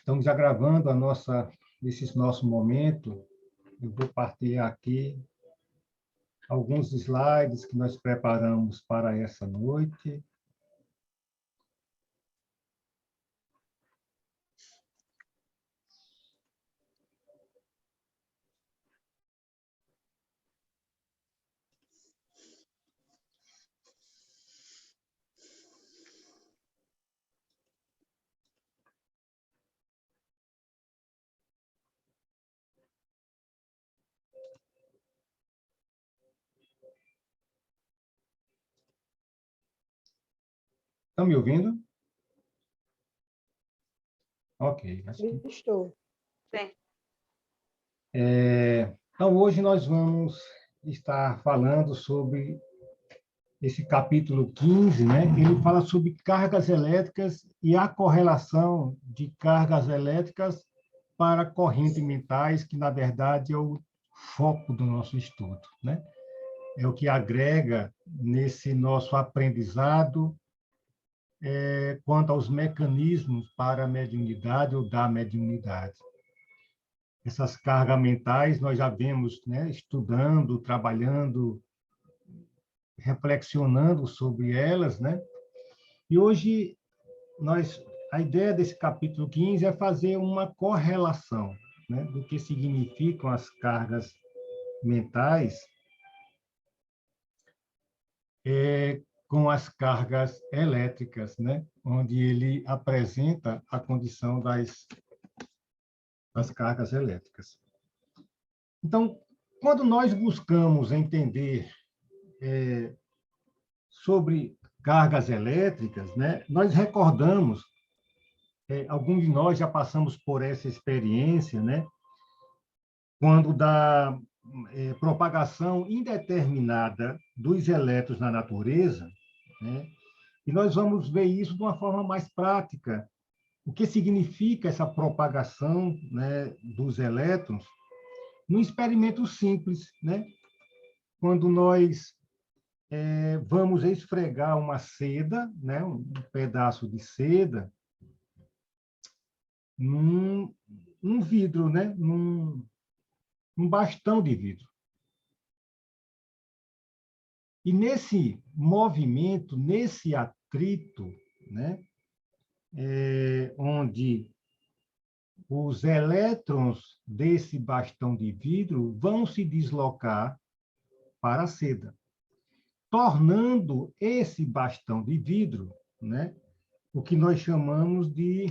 Estamos já gravando esse nosso momento. Eu vou partilhar aqui alguns slides que nós preparamos para essa noite. Estão me ouvindo? Ok, acho que... Estou. Então, hoje nós vamos estar falando sobre esse capítulo 15, né? Ele fala sobre cargas elétricas e a correlação de cargas elétricas para correntes mentais, que, na verdade, é o foco do nosso estudo, né? É o que agrega nesse nosso aprendizado quanto aos mecanismos para a mediunidade ou da mediunidade. Essas cargas mentais nós já vemos, né, estudando, trabalhando, reflexionando sobre elas, né? E hoje a ideia desse capítulo 15 é fazer uma correlação, né, do que significam as cargas mentais com as cargas elétricas, né, onde ele apresenta a condição das cargas elétricas. Então, quando nós buscamos entender sobre cargas elétricas, né, nós recordamos, alguns de nós já passamos por essa experiência, né, quando da propagação indeterminada dos elétrons na natureza, né, e nós vamos ver isso de uma forma mais prática. O que significa essa propagação, né, dos elétrons num experimento simples, né? Quando nós vamos esfregar uma seda, né, um pedaço de seda, num vidro, né, num bastão de vidro. E nesse movimento, nesse atrito, né, onde os elétrons desse bastão de vidro vão se deslocar para a seda, tornando esse bastão de vidro, né, o que nós chamamos de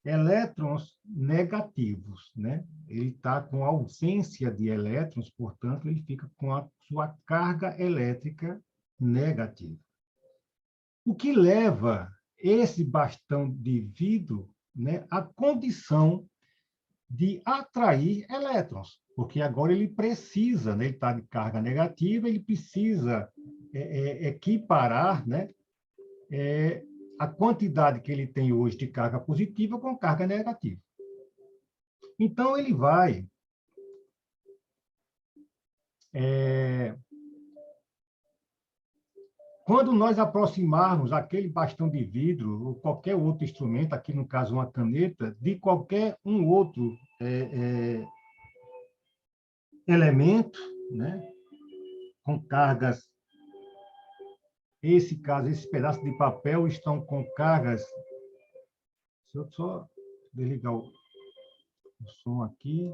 elétrons negativos, né? Ele está com ausência de elétrons, portanto, ele fica com a sua carga elétrica negativa. O que leva esse bastão de vidro, né, à condição de atrair elétrons, porque agora ele precisa, né, ele está de carga negativa, ele precisa equiparar, né, a quantidade que ele tem hoje de carga positiva com carga negativa. Então, ele vai quando nós aproximarmos aquele bastão de vidro ou qualquer outro instrumento, aqui no caso uma caneta, de qualquer um outro elemento, né, com cargas, esse caso, esse pedaço de papel estão com cargas. Deixa eu só desligar o som aqui.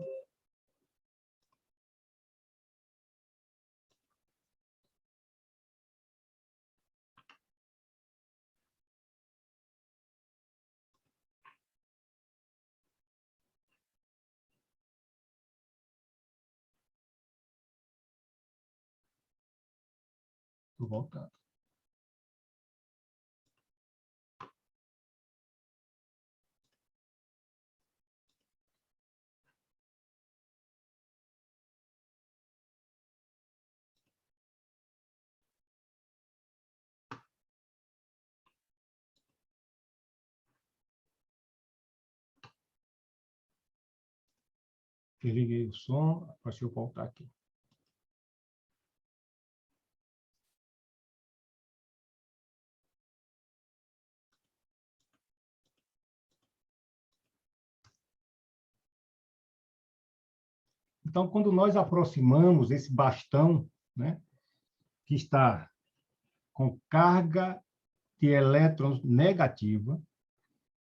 Estou voltando. Desliguei o som, para eu voltar aqui. Então, quando nós aproximamos esse bastão, né, que está com carga de elétrons negativa,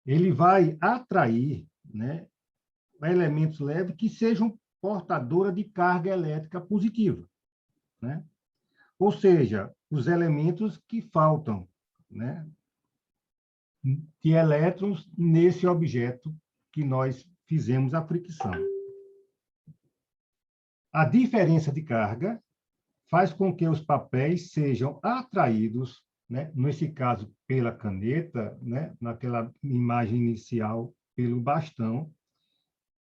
ele vai atrair, né, elementos leves que sejam portadores de carga elétrica positiva, né? Ou seja, os elementos que faltam, né, de elétrons nesse objeto que nós fizemos a fricção. A diferença de carga faz com que os papéis sejam atraídos, né, nesse caso pela caneta, né, naquela imagem inicial pelo bastão,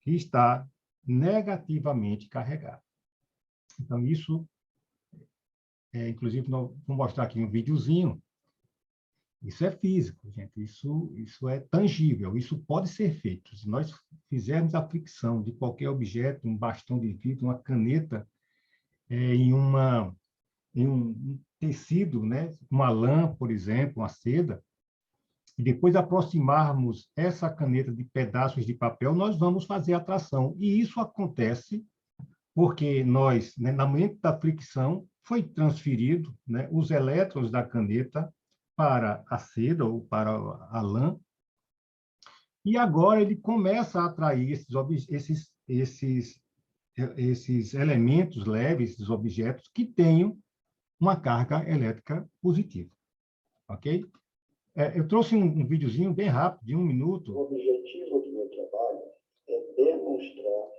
que está negativamente carregado. Então, isso, inclusive, vou mostrar aqui um videozinho. Isso é físico, gente. Isso é tangível. Isso pode ser feito. Se nós fizermos a fricção de qualquer objeto, um bastão de vidro, uma caneta, em um tecido, né, uma lã, por exemplo, uma seda, e depois aproximarmos essa caneta de pedaços de papel, nós vamos fazer a tração. E isso acontece porque nós, né, no momento da fricção, foi transferido, né, os elétrons da caneta para a seda ou para a lã, e agora ele começa a atrair esses elementos leves, esses objetos que tenham uma carga elétrica positiva. Ok? Eu trouxe um videozinho bem rápido, de 1 minuto. O objetivo do meu trabalho é demonstrar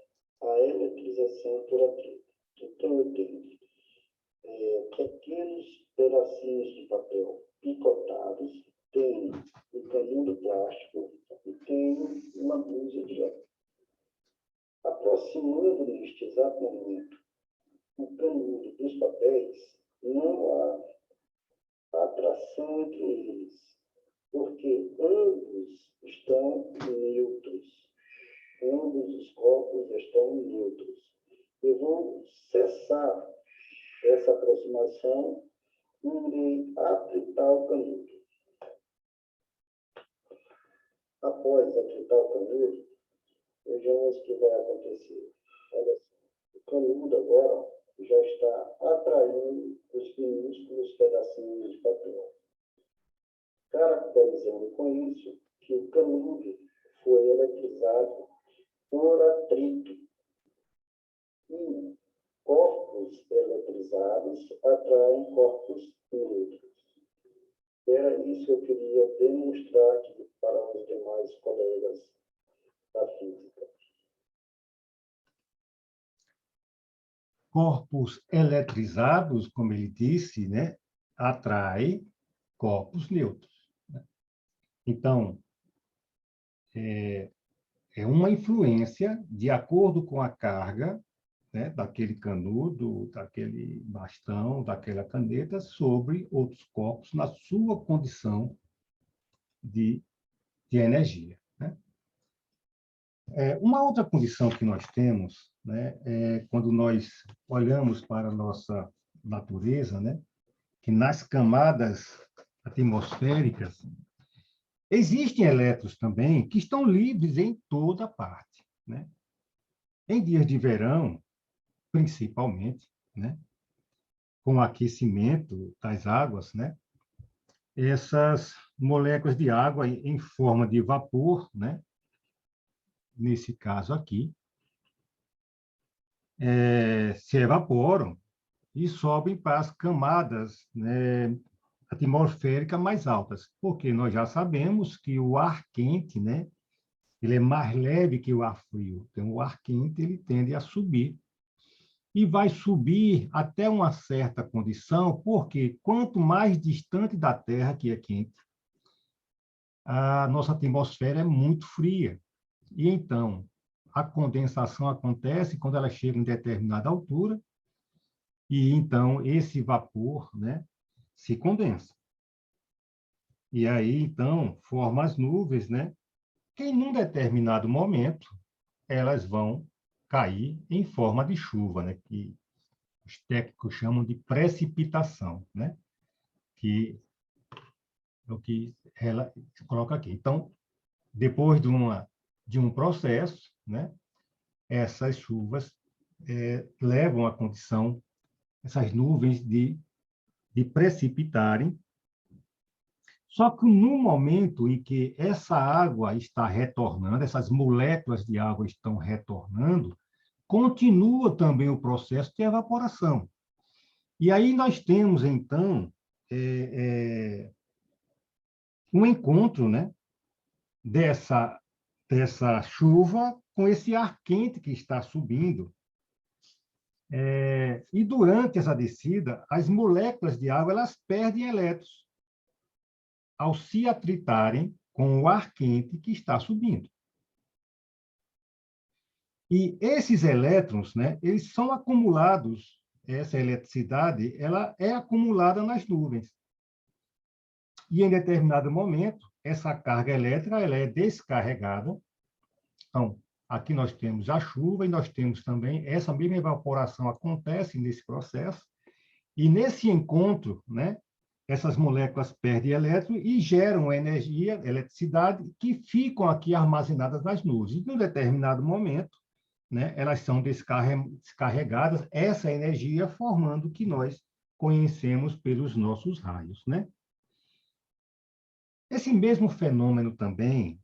a eletrização por atrito. Então, eu tenho pequenos pedacinhos de papel picotados, tenho um canudo plástico e tenho uma blusa de lã. Aproximando neste exato momento o canudo dos papéis, não há atração entre eles, porque ambos estão neutros. Ambos os corpos estão neutros. Eu vou cessar essa aproximação e irei aplicar o canudo. Após aplicar o canudo, vejamos o que vai acontecer. Olha só, o canudo agora já está atraindo os minúsculos pedacinhos de papel, caracterizando com isso que o canudo foi eletrizado por atrito. E corpos eletrizados atraem corpos neutros. Era isso que eu queria demonstrar aqui para os demais colegas da física. Corpos eletrizados, como ele disse, né, atrai corpos neutros, né? Então, é uma influência de acordo com a carga, né, daquele canudo, daquele bastão, daquela caneta, sobre outros corpos na sua condição de energia, né? Uma outra condição que nós temos, né, quando nós olhamos para a nossa natureza, né, que nas camadas atmosféricas existem elétrons também que estão livres em toda parte, né? Em dias de verão, principalmente, né, com o aquecimento das águas, né, essas moléculas de água em forma de vapor, né, nesse caso aqui, se evaporam e sobem para as camadas, né, atmosféricas mais altas, porque nós já sabemos que o ar quente, né, ele é mais leve que o ar frio. Então, o ar quente ele tende a subir e vai subir até uma certa condição, porque quanto mais distante da Terra, que é quente, a nossa atmosfera é muito fria. E então, a condensação acontece quando ela chega em determinada altura, e então esse vapor, né, se condensa. E aí, então, forma as nuvens, né, que em um determinado momento elas vão cair em forma de chuva, né, que os técnicos chamam de precipitação, né, que é o que ela coloca aqui. Então, depois de um processo, né, essas chuvas levam à condição, essas nuvens de precipitarem. Só que no momento em que essa água está retornando, essas moléculas de água estão retornando, continua também o processo de evaporação. E aí nós temos, então, um encontro, né, dessa chuva com esse ar quente que está subindo. E durante essa descida, as moléculas de água elas perdem elétrons ao se atritarem com o ar quente que está subindo. E esses elétrons, né, eles são acumulados, essa eletricidade ela é acumulada nas nuvens. E, em determinado momento, essa carga elétrica ela é descarregada. Então, aqui nós temos a chuva e nós temos também essa mesma evaporação acontece nesse processo. E, nesse encontro, né, essas moléculas perdem elétrons e geram energia, eletricidade, que ficam aqui armazenadas nas nuvens. E, em um determinado momento, né, elas são descarregadas, essa energia formando o que nós conhecemos pelos nossos raios, né? Esse mesmo fenômeno também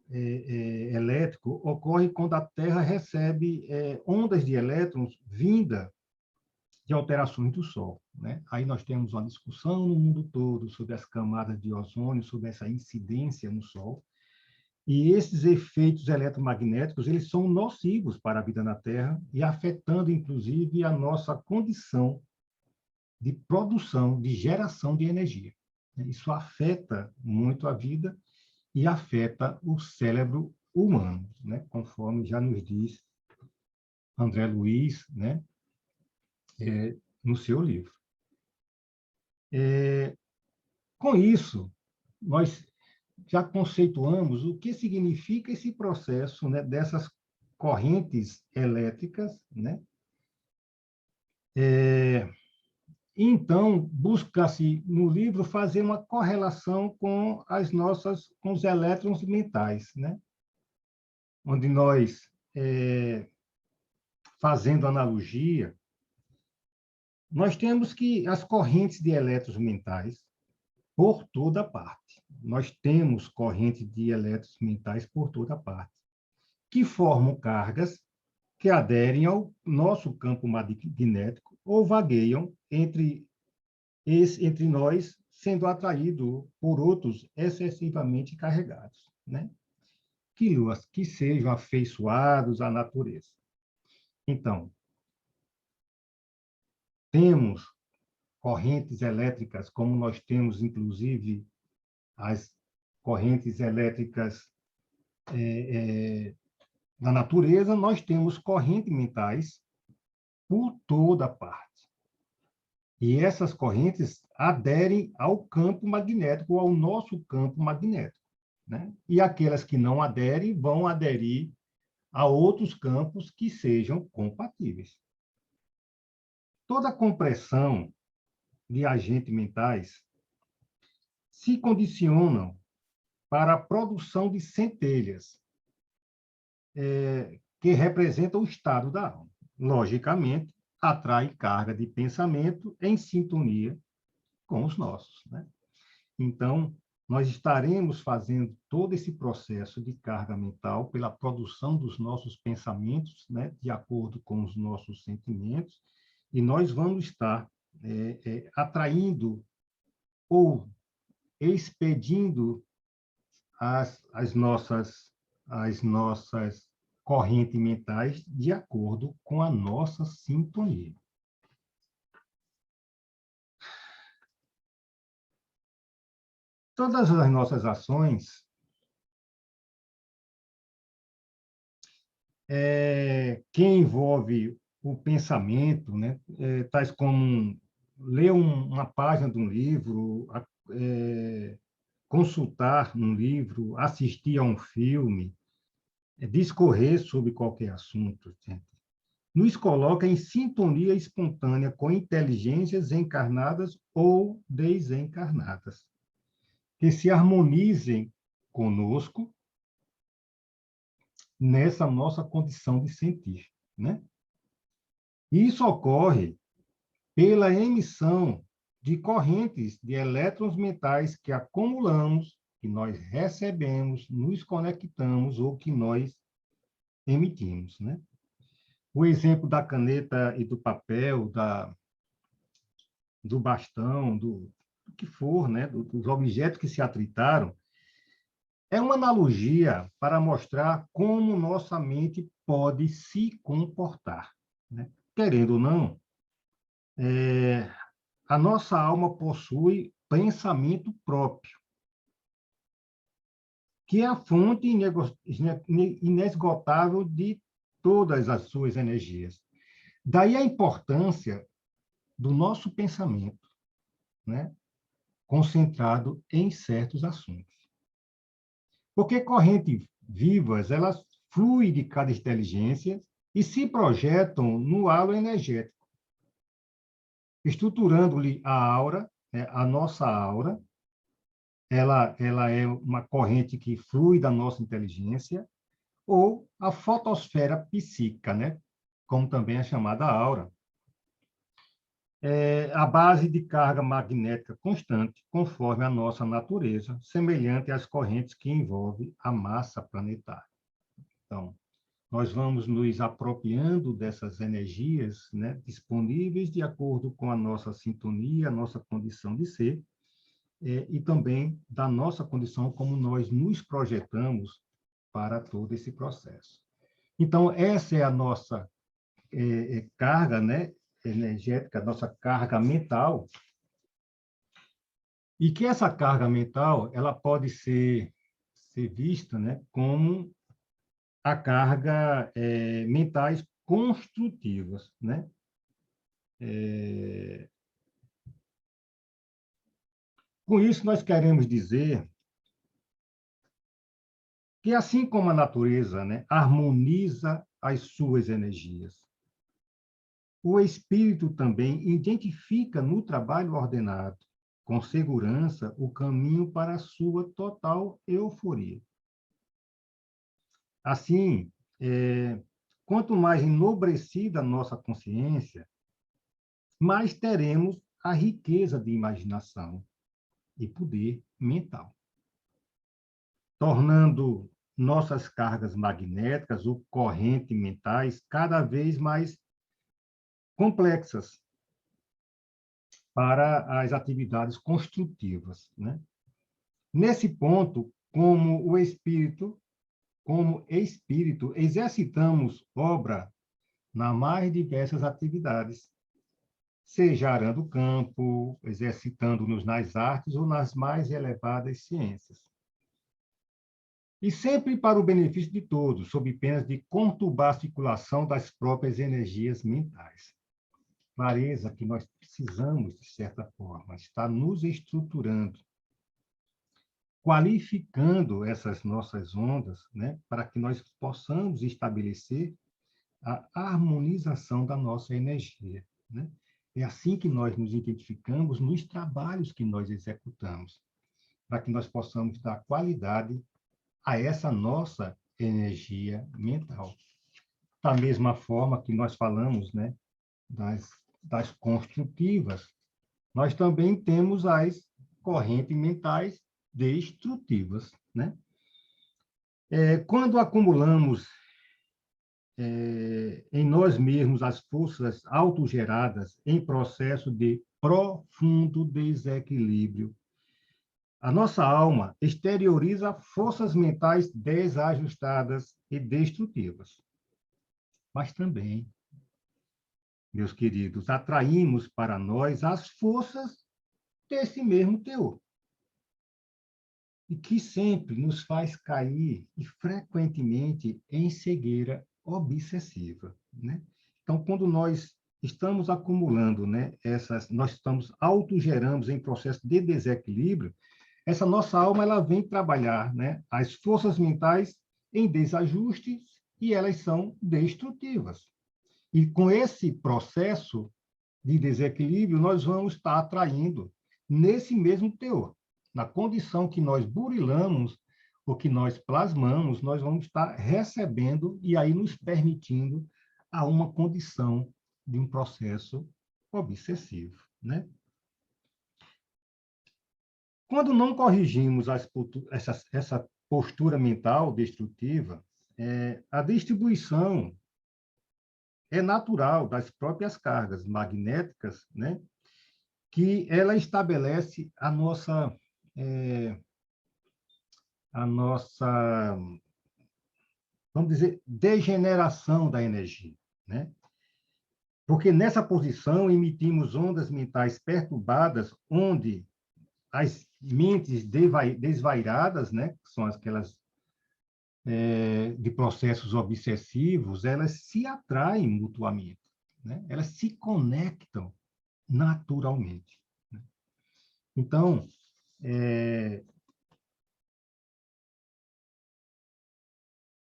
elétrico ocorre quando a Terra recebe ondas de elétrons vinda de alterações do Sol, né? Aí nós temos uma discussão no mundo todo sobre as camadas de ozônio, sobre essa incidência no Sol. E esses efeitos eletromagnéticos, eles são nocivos para a vida na Terra e afetando, inclusive, a nossa condição de produção, de geração de energia. Isso afeta muito a vida e afeta o cérebro humano, né? Conforme já nos diz André Luiz, né? No seu livro. Com isso, nós já conceituamos o que significa esse processo, né, dessas correntes elétricas, né? Então, busca-se no livro fazer uma correlação com com os elétrons mentais, né? Onde nós, fazendo analogia, nós temos que as correntes de elétrons mentais por toda parte. Nós temos correntes de elétrons mentais por toda parte, que formam cargas que aderem ao nosso campo magnético ou vagueiam entre nós, sendo atraídos por outros excessivamente carregados, né? Que sejam afeiçoados à natureza. Então, temos correntes elétricas, como nós temos, inclusive, as correntes elétricas na natureza, nós temos correntes mentais por toda parte. E essas correntes aderem ao campo magnético, ao nosso campo magnético, né? E aquelas que não aderem vão aderir a outros campos que sejam compatíveis. Toda compressão de agentes mentais se condicionam para a produção de centelhas, que representam o estado da alma. Logicamente, atrai carga de pensamento em sintonia com os nossos, né? Então, nós estaremos fazendo todo esse processo de carga mental pela produção dos nossos pensamentos, né, de acordo com os nossos sentimentos, e nós vamos estar atraindo ou expedindo as nossas correntes mentais de acordo com a nossa sintonia. Todas as nossas ações que envolve o pensamento, né, tais como ler uma página de um livro, consultar um livro, assistir a um filme, discorrer sobre qualquer assunto, nos coloca em sintonia espontânea com inteligências encarnadas ou desencarnadas, que se harmonizem conosco nessa nossa condição de sentir, né? Isso ocorre pela emissão de correntes de elétrons mentais que acumulamos, que nós recebemos, nos conectamos ou que nós emitimos, né? O exemplo da caneta e do papel, do bastão, do que for, né? Dos objetos que se atritaram, é uma analogia para mostrar como nossa mente pode se comportar, né? Querendo ou não, a nossa alma possui pensamento próprio, que é a fonte inesgotável de todas as suas energias. Daí a importância do nosso pensamento, né, concentrado em certos assuntos. Porque correntes vivas, elas fluem de cada inteligência e se projetam no halo energético, estruturando-lhe a aura, né, a nossa aura. Ela é uma corrente que flui da nossa inteligência, ou a fotosfera psíquica, né, como também é chamada aura. É a base de carga magnética constante, conforme a nossa natureza, semelhante às correntes que envolvem a massa planetária. Então, nós vamos nos apropriando dessas energias, né, disponíveis de acordo com a nossa sintonia, a nossa condição de ser, e também da nossa condição como nós nos projetamos para todo esse processo. Então, essa é a nossa carga, né, energética, nossa carga mental, e que essa carga mental ela pode ser vista, né, como a carga mentais construtivas, né? Com isso, nós queremos dizer que, assim como a natureza, né, harmoniza as suas energias, o espírito também identifica no trabalho ordenado, com segurança, o caminho para a sua total euforia. Assim, quanto mais enobrecida a nossa consciência, mais teremos a riqueza de imaginação e poder mental, tornando nossas cargas magnéticas ou correntes mentais cada vez mais complexas para as atividades construtivas, né? Nesse ponto, como espírito, exercitamos obra nas mais diversas atividades, seja arando campo, exercitando-nos nas artes ou nas mais elevadas ciências. E sempre para o benefício de todos, sob pena de conturbar a circulação das próprias energias mentais. Clareza que nós precisamos, de certa forma, está nos estruturando, qualificando essas nossas ondas, né, para que nós possamos estabelecer a harmonização da nossa energia, né? É assim que nós nos identificamos nos trabalhos que nós executamos, para que nós possamos dar qualidade a essa nossa energia mental. Da mesma forma que nós falamos, né, das construtivas, nós também temos as correntes mentais destrutivas, né? Quando acumulamos em nós mesmos as forças autogeradas em processo de profundo desequilíbrio, a nossa alma exterioriza forças mentais desajustadas e destrutivas. Mas também, meus queridos, atraímos para nós as forças desse mesmo teor, e que sempre nos faz cair, e frequentemente, em cegueira obsessiva, né? Então, quando nós estamos acumulando, né, nós estamos autogerando em processo de desequilíbrio, essa nossa alma ela vem trabalhar, né, as forças mentais em desajustes e elas são destrutivas. E com esse processo de desequilíbrio, nós vamos estar atraindo nesse mesmo teor. Na condição que nós burilamos, ou que nós plasmamos, nós vamos estar recebendo e aí nos permitindo a uma condição de um processo obsessivo, né? Quando não corrigimos essa postura mental destrutiva, a distribuição é natural das próprias cargas magnéticas, né? Que ela estabelece a nossa, vamos dizer, degeneração da energia, né? Porque nessa posição emitimos ondas mentais perturbadas, onde as mentes desvairadas, né, que são aquelas de processos obsessivos, elas se atraem mutuamente, né? Elas se conectam naturalmente, né? Então,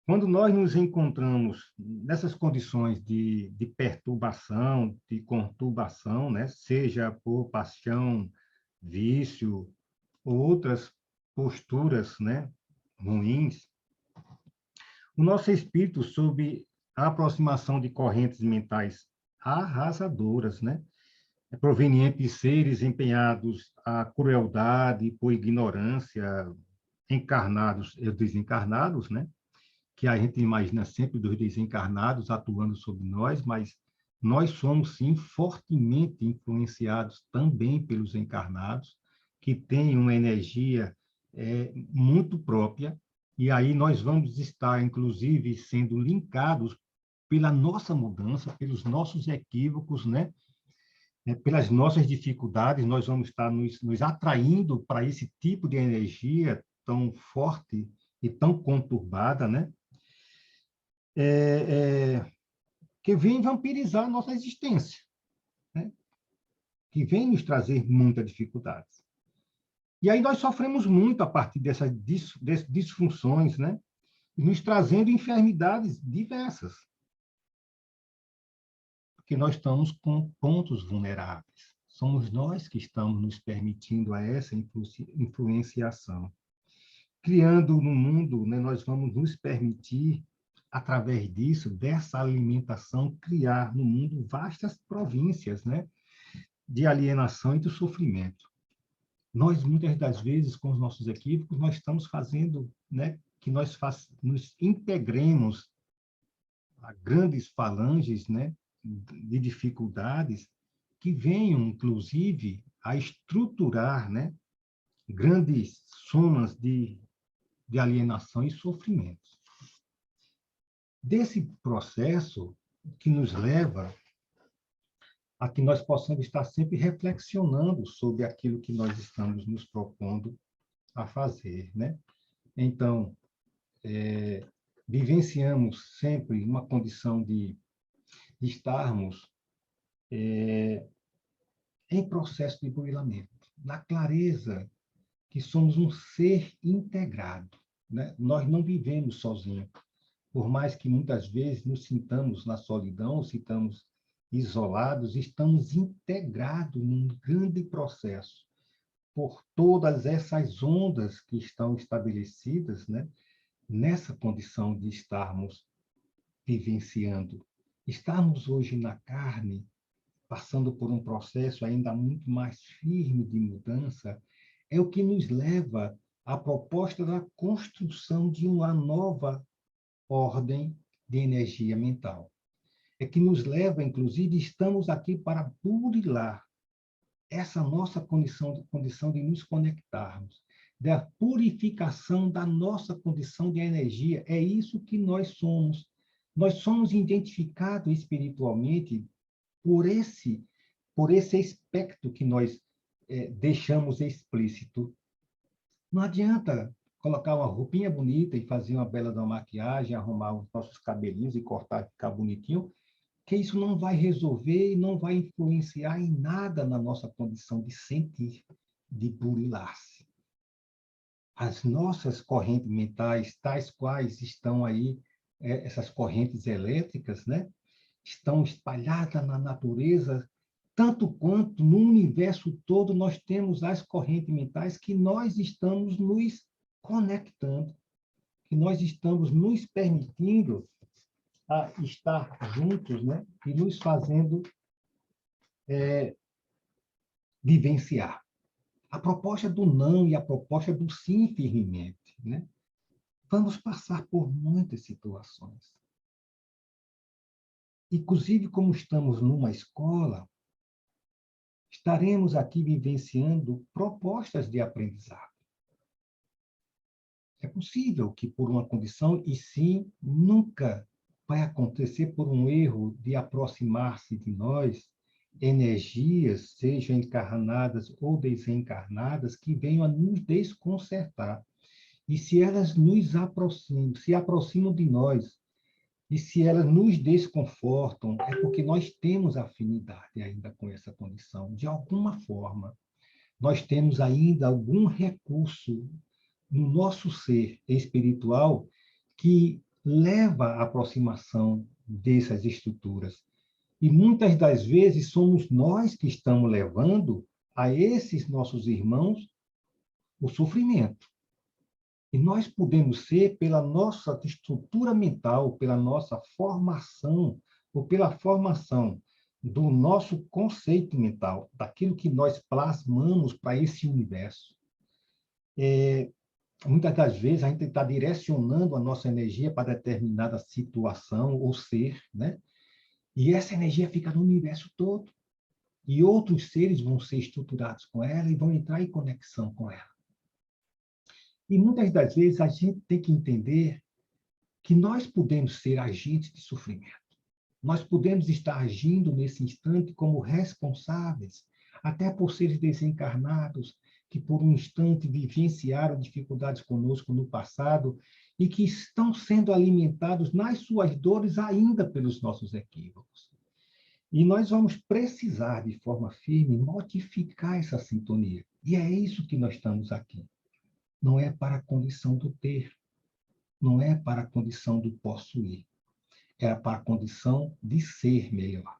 quando nós nos encontramos nessas condições de perturbação, de conturbação, né? Seja por paixão, vício, ou outras posturas, né? Ruins, o nosso espírito, sob a aproximação de correntes mentais arrasadoras, né? Provenientes de seres empenhados à crueldade por ignorância, encarnados e desencarnados, né? Que a gente imagina sempre dos desencarnados atuando sobre nós, mas nós somos, sim, fortemente influenciados também pelos encarnados, que têm uma energia muito própria, e aí nós vamos estar, inclusive, sendo linkados pela nossa mudança, pelos nossos equívocos, né? Pelas nossas dificuldades, nós vamos estar nos atraindo para esse tipo de energia tão forte e tão conturbada, né? Que vem vampirizar a nossa existência, né? Que vem nos trazer muita dificuldade. E aí nós sofremos muito a partir dessas disfunções, né? Nos trazendo enfermidades diversas, porque nós estamos com pontos vulneráveis. Somos nós que estamos nos permitindo a essa influenciação. Criando no mundo, né, nós vamos nos permitir, através disso, dessa alimentação, criar no mundo vastas províncias, né, de alienação e de sofrimento. Nós, muitas das vezes, com os nossos equívocos, nós estamos fazendo, né, que nós nos integremos a grandes falanges, né, de dificuldades que venham, inclusive, a estruturar, né, grandes somas de alienação e sofrimento. Desse processo que nos leva a que nós possamos estar sempre reflexionando sobre aquilo que nós estamos nos propondo a fazer, né? Então, vivenciamos sempre uma condição de estarmos em processo de burilamento, na clareza que somos um ser integrado, né? Nós não vivemos sozinhos. Por mais que muitas vezes nos sintamos na solidão, sintamos isolados, estamos integrados num grande processo por todas essas ondas que estão estabelecidas, né, nessa condição de estarmos vivenciando. Estarmos hoje na carne, passando por um processo ainda muito mais firme de mudança, é o que nos leva à proposta da construção de uma nova ordem de energia mental. É que nos leva, inclusive, estamos aqui para burilar essa nossa condição de nos conectarmos, da purificação da nossa condição de energia. É isso que nós somos. Nós somos identificados espiritualmente por esse aspecto que nós deixamos explícito. Não adianta colocar uma roupinha bonita e fazer uma bela uma maquiagem, arrumar os nossos cabelinhos e cortar, ficar bonitinho, que isso não vai resolver e não vai influenciar em nada na nossa condição de sentir, de burilar-se. As nossas correntes mentais, tais quais estão aí, essas correntes elétricas, né, estão espalhadas na natureza, tanto quanto no universo todo nós temos as correntes mentais que nós estamos nos conectando, que nós estamos nos permitindo a estar juntos, né? E nos fazendo vivenciar. A proposta do não e a proposta do sim firmemente, né? Vamos passar por muitas situações. Inclusive, como estamos numa escola, estaremos aqui vivenciando propostas de aprendizado. É possível que, por uma condição, e sim, nunca vai acontecer por um erro de aproximar-se de nós energias, sejam encarnadas ou desencarnadas, que venham a nos desconcertar. E se elas nos aproximam, se aproximam de nós, e se elas nos desconfortam, é porque nós temos afinidade ainda com essa condição. De alguma forma, nós temos ainda algum recurso no nosso ser espiritual que leva à aproximação dessas estruturas. E muitas das vezes somos nós que estamos levando a esses nossos irmãos o sofrimento. E nós podemos ser, pela nossa estrutura mental, pela nossa formação, ou pela formação do nosso conceito mental, daquilo que nós plasmamos para esse universo. Muitas das vezes a gente está direcionando a nossa energia para determinada situação ou ser, né? E essa energia fica no universo todo. E outros seres vão ser estruturados com ela e vão entrar em conexão com ela. E muitas das vezes a gente tem que entender que nós podemos ser agentes de sofrimento. Nós podemos estar agindo nesse instante como responsáveis, até por seres desencarnados, que por um instante vivenciaram dificuldades conosco no passado e que estão sendo alimentados nas suas dores ainda pelos nossos equívocos. E nós vamos precisar, de forma firme, modificar essa sintonia. E é isso que nós estamos aqui. Não é para a condição do ter, não é para a condição do possuir, é para a condição de ser melhor,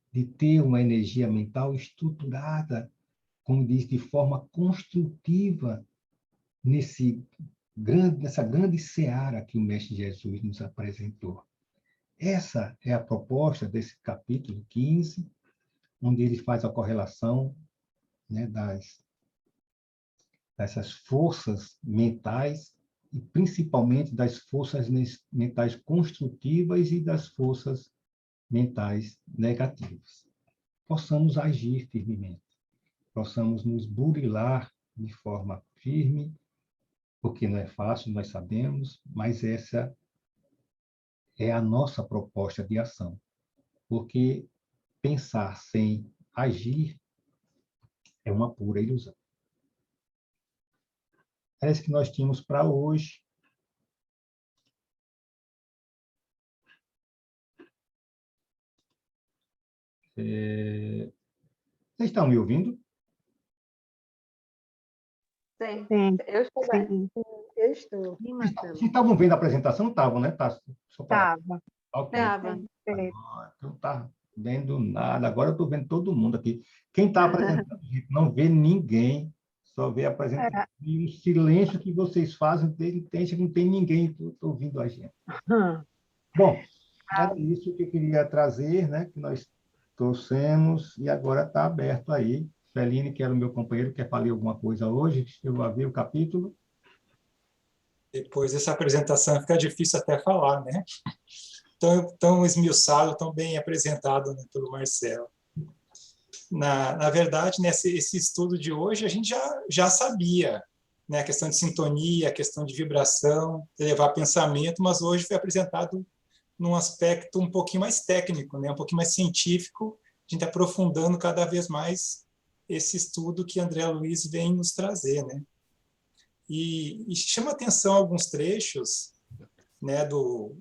de ter uma energia mental estruturada, como diz, de forma construtiva nessa grande seara que o Mestre Jesus nos apresentou. Essa é a proposta desse capítulo 15, onde ele faz a correlação, né, dessas forças mentais, e principalmente das forças mentais construtivas e das forças mentais negativas. Possamos agir firmemente, possamos nos burilar de forma firme, porque não é fácil, nós sabemos, mas essa é a nossa proposta de ação. Porque pensar sem agir é uma pura ilusão. É isso que nós tínhamos para hoje. Vocês estão me ouvindo? Sim, Sim, eu estou bem. sim. Eu estou. Vocês estavam vendo a apresentação? Estavam, né? Tá, só para... Estava. Ok. Estava. Não está vendo nada. Agora eu estou vendo todo mundo aqui. Quem está apresentando, gente, não vê ninguém, só vê a apresentação. E o silêncio que vocês fazem, não tem ninguém ouvindo a gente. Bom, era isso que eu queria trazer, né? Que nós trouxemos, e agora está aberto aí. Feline, que era o meu companheiro, quer falar alguma coisa hoje? Eu vou ver o capítulo. Depois dessa apresentação fica difícil até falar, né? Tão esmiuçado, tão bem apresentado, né, pelo Marcelo. Na verdade, esse estudo de hoje, a gente já sabia, né, a questão de sintonia, a questão de vibração, de levar pensamento, mas hoje foi apresentado num aspecto um pouquinho mais técnico, né, um pouquinho mais científico, a gente aprofundando cada vez mais esse estudo que André Luiz vem nos trazer, né? E chama atenção alguns trechos, né, do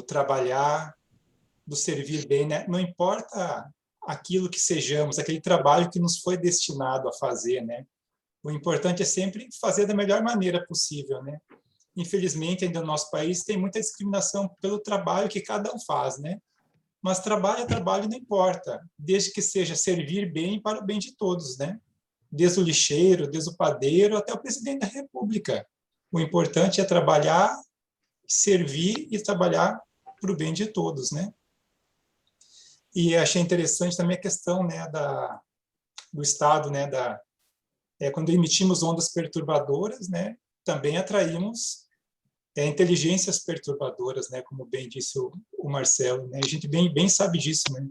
trabalhar, do servir bem, né? Não importa aquilo que sejamos, aquele trabalho que nos foi destinado a fazer, né? O importante é sempre fazer da melhor maneira possível, né? Infelizmente, ainda no nosso país tem muita discriminação pelo trabalho que cada um faz, né? Mas trabalho é trabalho, não importa, desde que seja servir bem para o bem de todos, né? Desde o lixeiro, desde o padeiro, até o presidente da República. O importante é trabalhar, servir e trabalhar o bem de todos, né? E achei interessante também a questão, né, do estado, né, quando emitimos ondas perturbadoras, né, também atraímos inteligências perturbadoras, né, como bem disse o Marcelo, né? A gente bem sabe disso, né?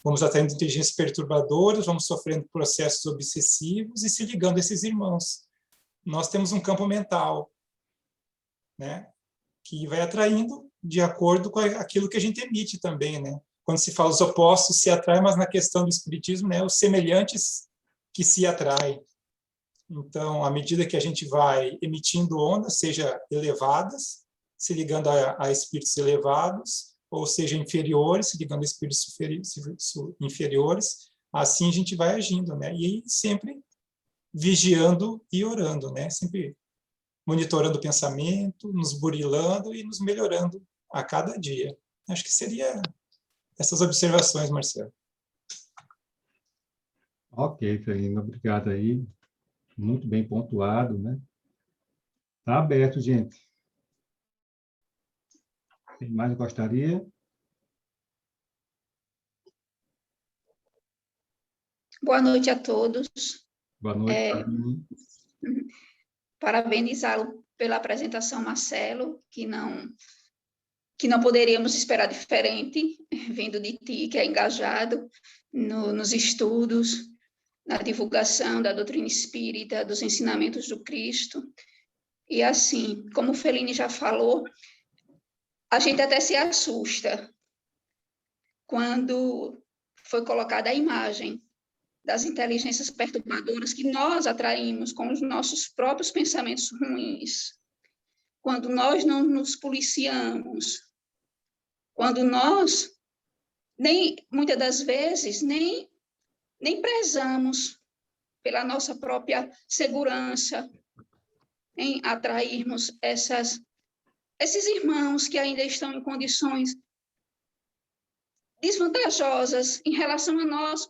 Vamos atraindo inteligências perturbadoras, vamos sofrendo processos obsessivos e se ligando a esses irmãos. Nós temos um campo mental, né, que vai atraindo de acordo com aquilo que a gente emite também, né? Quando se fala os opostos se atraem, mas na questão do espiritismo, né, os semelhantes que se atraem. Então, à medida que a gente vai emitindo ondas, seja elevadas, se ligando a espíritos elevados, ou seja, inferiores, se ligando a espíritos inferiores, assim a gente vai agindo, né? E sempre vigiando e orando, né? Sempre monitorando o pensamento, nos burilando e nos melhorando a cada dia. Acho que seria essas observações, Marcelo. Ok, Celina, obrigado aí. Muito bem pontuado, né? Está aberto, gente. Quem mais gostaria? Boa noite a todos. Boa noite. Parabenizá-lo pela apresentação, Marcelo, que não poderíamos esperar diferente, vindo de ti, que é engajado nos estudos, na divulgação da doutrina espírita, dos ensinamentos do Cristo. E assim, como o Fellini já falou, a gente até se assusta quando foi colocada a imagem das inteligências perturbadoras que nós atraímos com os nossos próprios pensamentos ruins, quando nós não nos policiamos, quando nós, muitas das vezes, nem prezamos pela nossa própria segurança em atrairmos esses irmãos que ainda estão em condições desvantajosas em relação a nós,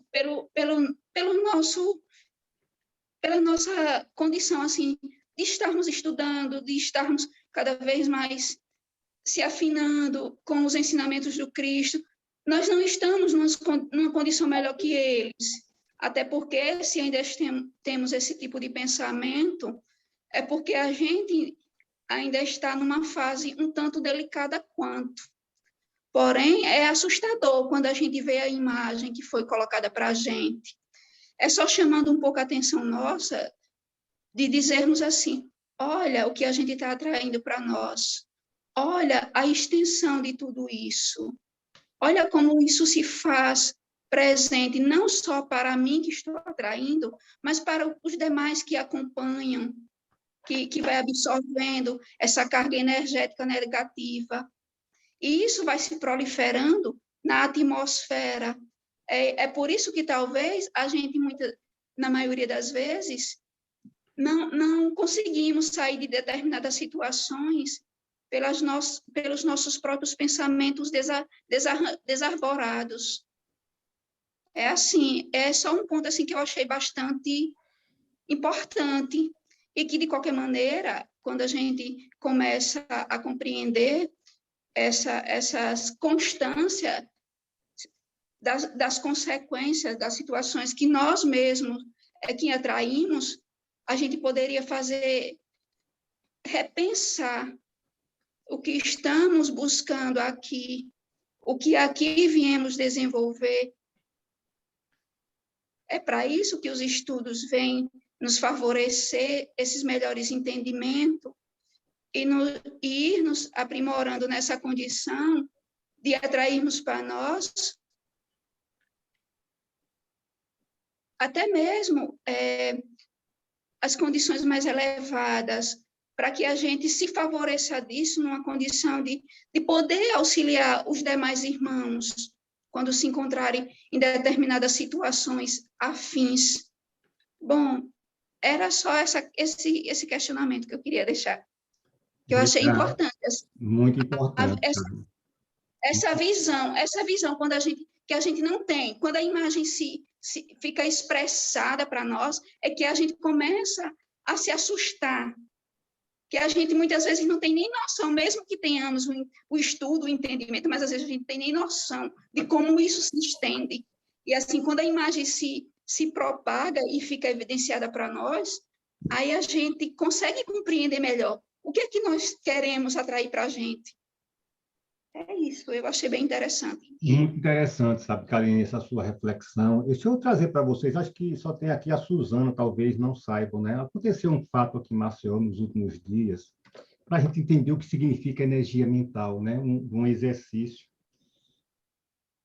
pela nossa condição, assim, de estarmos estudando, de estarmos cada vez mais se afinando com os ensinamentos do Cristo. Nós não estamos numa condição melhor que eles, até porque, se ainda temos esse tipo de pensamento, é porque a gente ainda está numa fase um tanto delicada quanto. Porém, é assustador quando a gente vê a imagem que foi colocada para a gente. É só chamando um pouco a atenção nossa de dizermos assim, olha o que a gente está atraindo para nós, olha a extensão de tudo isso, olha como isso se faz presente, não só para mim que estou atraindo, mas para os demais que acompanham, que vai absorvendo essa carga energética negativa. E isso vai se proliferando na atmosfera. É por isso que talvez a gente, na maioria das vezes, não conseguimos sair de determinadas situações pelos nossos próprios pensamentos desarvorados. É assim, é só um ponto assim que eu achei bastante importante e que, de qualquer maneira, quando a gente começa a compreender essas constâncias das consequências das situações que nós mesmos é que atraímos, a gente poderia repensar o que estamos buscando aqui, o que aqui viemos desenvolver. É para isso que os estudos vêm nos favorecer esses melhores entendimentos e ir nos aprimorando nessa condição de atrairmos para nós até mesmo as condições mais elevadas, para que a gente se favoreça disso numa condição de poder auxiliar os demais irmãos quando se encontrarem em determinadas situações afins. Bom, era só esse questionamento que eu queria deixar, que eu achei importante. Muito importante. Essa visão que a gente não tem, quando a imagem fica expressada para nós, é que a gente começa a se assustar. que a gente muitas vezes não tem nem noção, mesmo que tenhamos o estudo, o entendimento, mas às vezes a gente não tem nem noção de como isso se estende. E assim, quando a imagem se propaga e fica evidenciada para nós, aí a gente consegue compreender melhor o que é que nós queremos atrair para a gente. É isso, eu achei bem interessante. Muito interessante, sabe, Karine, essa sua reflexão. Deixa eu trazer para vocês, acho que só tem aqui a Suzana, talvez não saibam, né? Aconteceu um fato aqui em Maceió nos últimos dias, para a gente entender o que significa energia mental, né? Um exercício.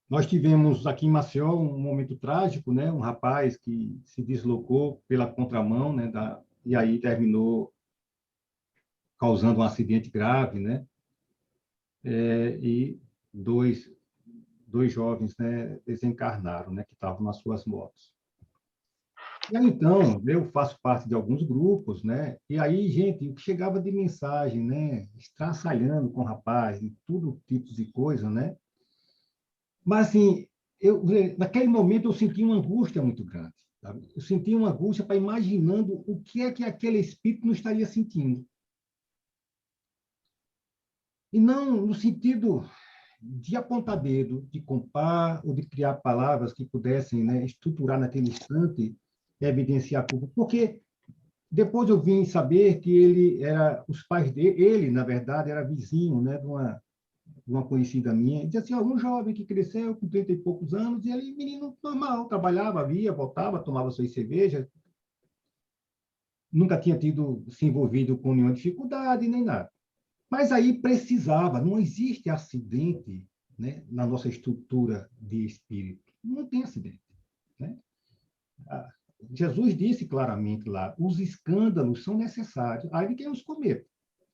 Nós tivemos aqui em Maceió um momento trágico, né? Um rapaz que se deslocou pela contramão, né? E aí terminou causando um acidente grave, né? E dois jovens, né, desencarnaram, né, que estavam nas suas motos. E aí, então, eu faço parte de alguns grupos, né, e aí, gente, o que chegava de mensagem, né, estraçalhando com o rapaz, e tudo tipo de coisa, né, mas, assim, naquele momento eu senti uma angústia muito grande, sabe? Eu senti uma angústia para imaginando o que é que aquele espírito não estaria sentindo. E não no sentido de apontar dedo, de compar ou de criar palavras que pudessem, né, estruturar naquele instante e evidenciar tudo. Porque depois eu vim saber que os pais dele, ele, na verdade, era vizinho, né, de uma conhecida minha, e dizia assim, um jovem que cresceu com 30 e poucos anos, e ele, menino normal, trabalhava, via, voltava, tomava suas cervejas, nunca tinha se envolvido com nenhuma dificuldade, nem nada. Mas aí precisava, não existe acidente, né, na nossa estrutura de espírito. Não tem acidente. Né? Jesus disse claramente lá, os escândalos são necessários, ai de quem os cometa,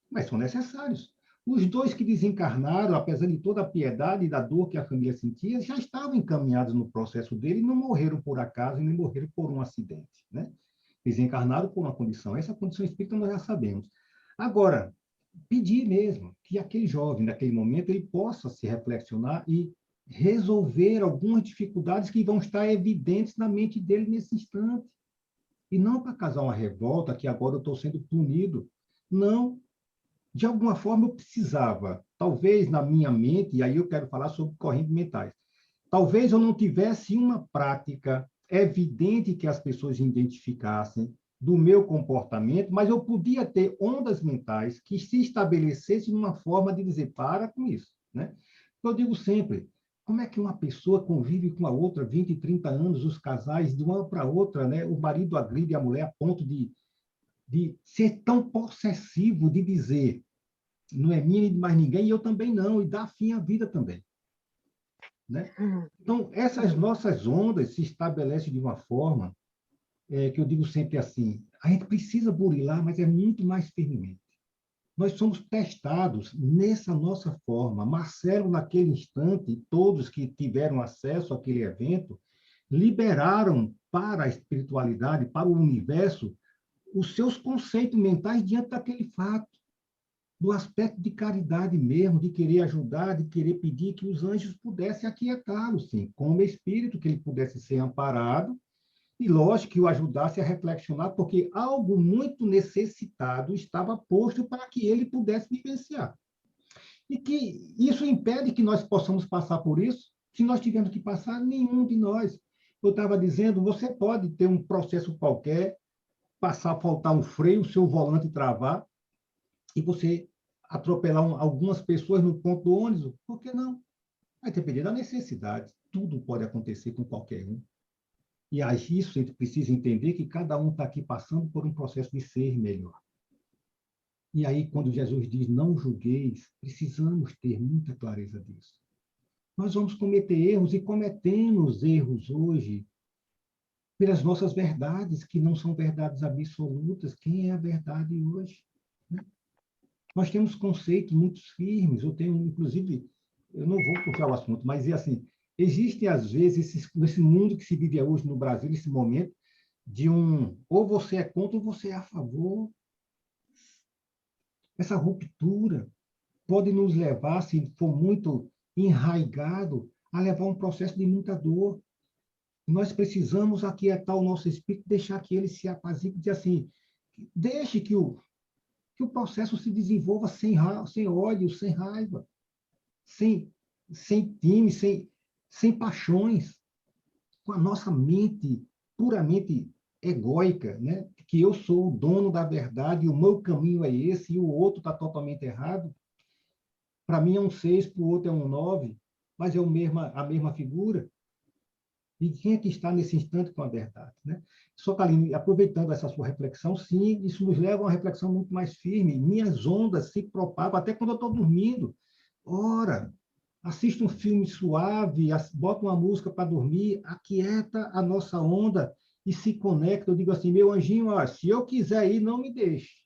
mas são necessários. Os dois que desencarnaram, apesar de toda a piedade e da dor que a família sentia, já estavam encaminhados no processo dele e não morreram por acaso, nem morreram por um acidente. Né? Desencarnaram por uma condição. Essa condição espírita nós já sabemos. Agora, pedir mesmo que aquele jovem, naquele momento, ele possa se reflexionar e resolver algumas dificuldades que vão estar evidentes na mente dele nesse instante. E não para causar uma revolta, que agora eu estou sendo punido. Não. De alguma forma, eu precisava, talvez na minha mente, e aí eu quero falar sobre correntes mentais, talvez eu não tivesse uma prática evidente que as pessoas identificassem do meu comportamento, mas eu podia ter ondas mentais que se estabelecessem numa forma de dizer, para com isso. Né? Eu digo sempre, como é que uma pessoa convive com a outra 20, 30 anos, os casais, de uma para outra, né? O marido agride a mulher a ponto de ser tão possessivo, de dizer, não é minha nem de mais ninguém, e eu também não, e dar fim à vida também. Né? Então, essas nossas ondas se estabelecem de uma forma que eu digo sempre assim, a gente precisa burilar, mas é muito mais firmemente. Nós somos testados nessa nossa forma. Marcelo, naquele instante, todos que tiveram acesso àquele evento, liberaram para a espiritualidade, para o universo, os seus conceitos mentais diante daquele fato, do aspecto de caridade mesmo, de querer ajudar, de querer pedir que os anjos pudessem aquietá-lo, sim, como espírito, que ele pudesse ser amparado, e, lógico, que o ajudasse a reflexionar, porque algo muito necessitado estava posto para que ele pudesse vivenciar. E que isso impede que nós possamos passar por isso, se nós tivermos que passar, nenhum de nós. Eu estava dizendo, você pode ter um processo qualquer, faltar um freio, o seu volante travar, e você atropelar algumas pessoas no ponto do ônibus, por que não? Vai depender da necessidade. Tudo pode acontecer com qualquer um. E a isso a gente precisa entender que cada um está aqui passando por um processo de ser melhor. E aí, quando Jesus diz, não julgueis, precisamos ter muita clareza disso. Nós vamos cometer erros e cometemos erros hoje pelas nossas verdades, que não são verdades absolutas. Quem é a verdade hoje? Né? Nós temos conceitos muito firmes. Eu tenho, inclusive, eu não vou puxar o assunto, mas é assim, existem, às vezes, nesse mundo que se vive hoje no Brasil, nesse momento, de ou você é contra ou você é a favor. Essa ruptura pode nos levar, se for muito enraizado, a levar a um processo de muita dor. Nós precisamos aquietar o nosso espírito, deixar que ele se apazigue e dizer assim, deixe que que o processo se desenvolva sem ódio, sem raiva, sem time, sem paixões, com a nossa mente puramente egóica, né? Que eu sou o dono da verdade, e o meu caminho é esse, e o outro está totalmente errado. Para mim é um 6, para o outro é um 9, mas é a mesma figura. E quem é que está nesse instante com a verdade? Né? Só que, Aline, aproveitando essa sua reflexão, sim, isso nos leva a uma reflexão muito mais firme. Minhas ondas se propagam até quando eu estou dormindo. Ora, assista um filme suave, bota uma música para dormir, aquieta a nossa onda e se conecta. Eu digo assim, meu anjinho, ó, se eu quiser ir, não me deixe.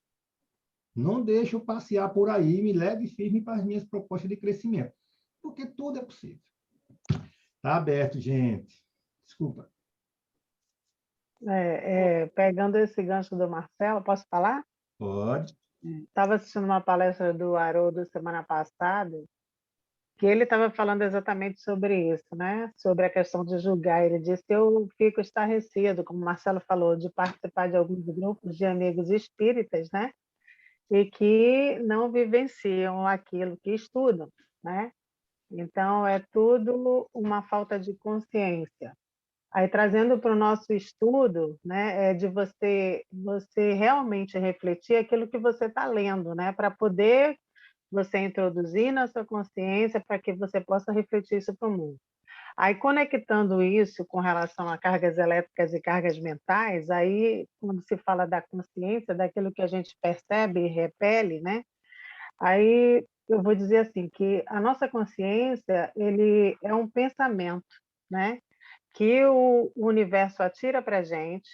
Não deixe eu passear por aí, me leve firme para as minhas propostas de crescimento. Porque tudo é possível. Está aberto, gente. Desculpa. Pegando esse gancho do Marcelo, posso falar? Pode. Estava assistindo uma palestra do Haroldo semana passada, que ele estava falando exatamente sobre isso, né? Sobre a questão de julgar. Ele disse: eu fico estarrecido, como o Marcelo falou, de participar de alguns grupos de amigos espíritas, né? E que não vivenciam aquilo que estudam, né? Então, é tudo uma falta de consciência. Aí, trazendo para o nosso estudo, né, é de você realmente refletir aquilo que você está lendo, né, para poder você introduzir na sua consciência para que você possa refletir isso para o mundo. Aí, conectando isso com relação a cargas elétricas e cargas mentais, aí, quando se fala da consciência, daquilo que a gente percebe e repele, né, aí eu vou dizer assim, que a nossa consciência, ele é um pensamento, né, que o universo atira para a gente,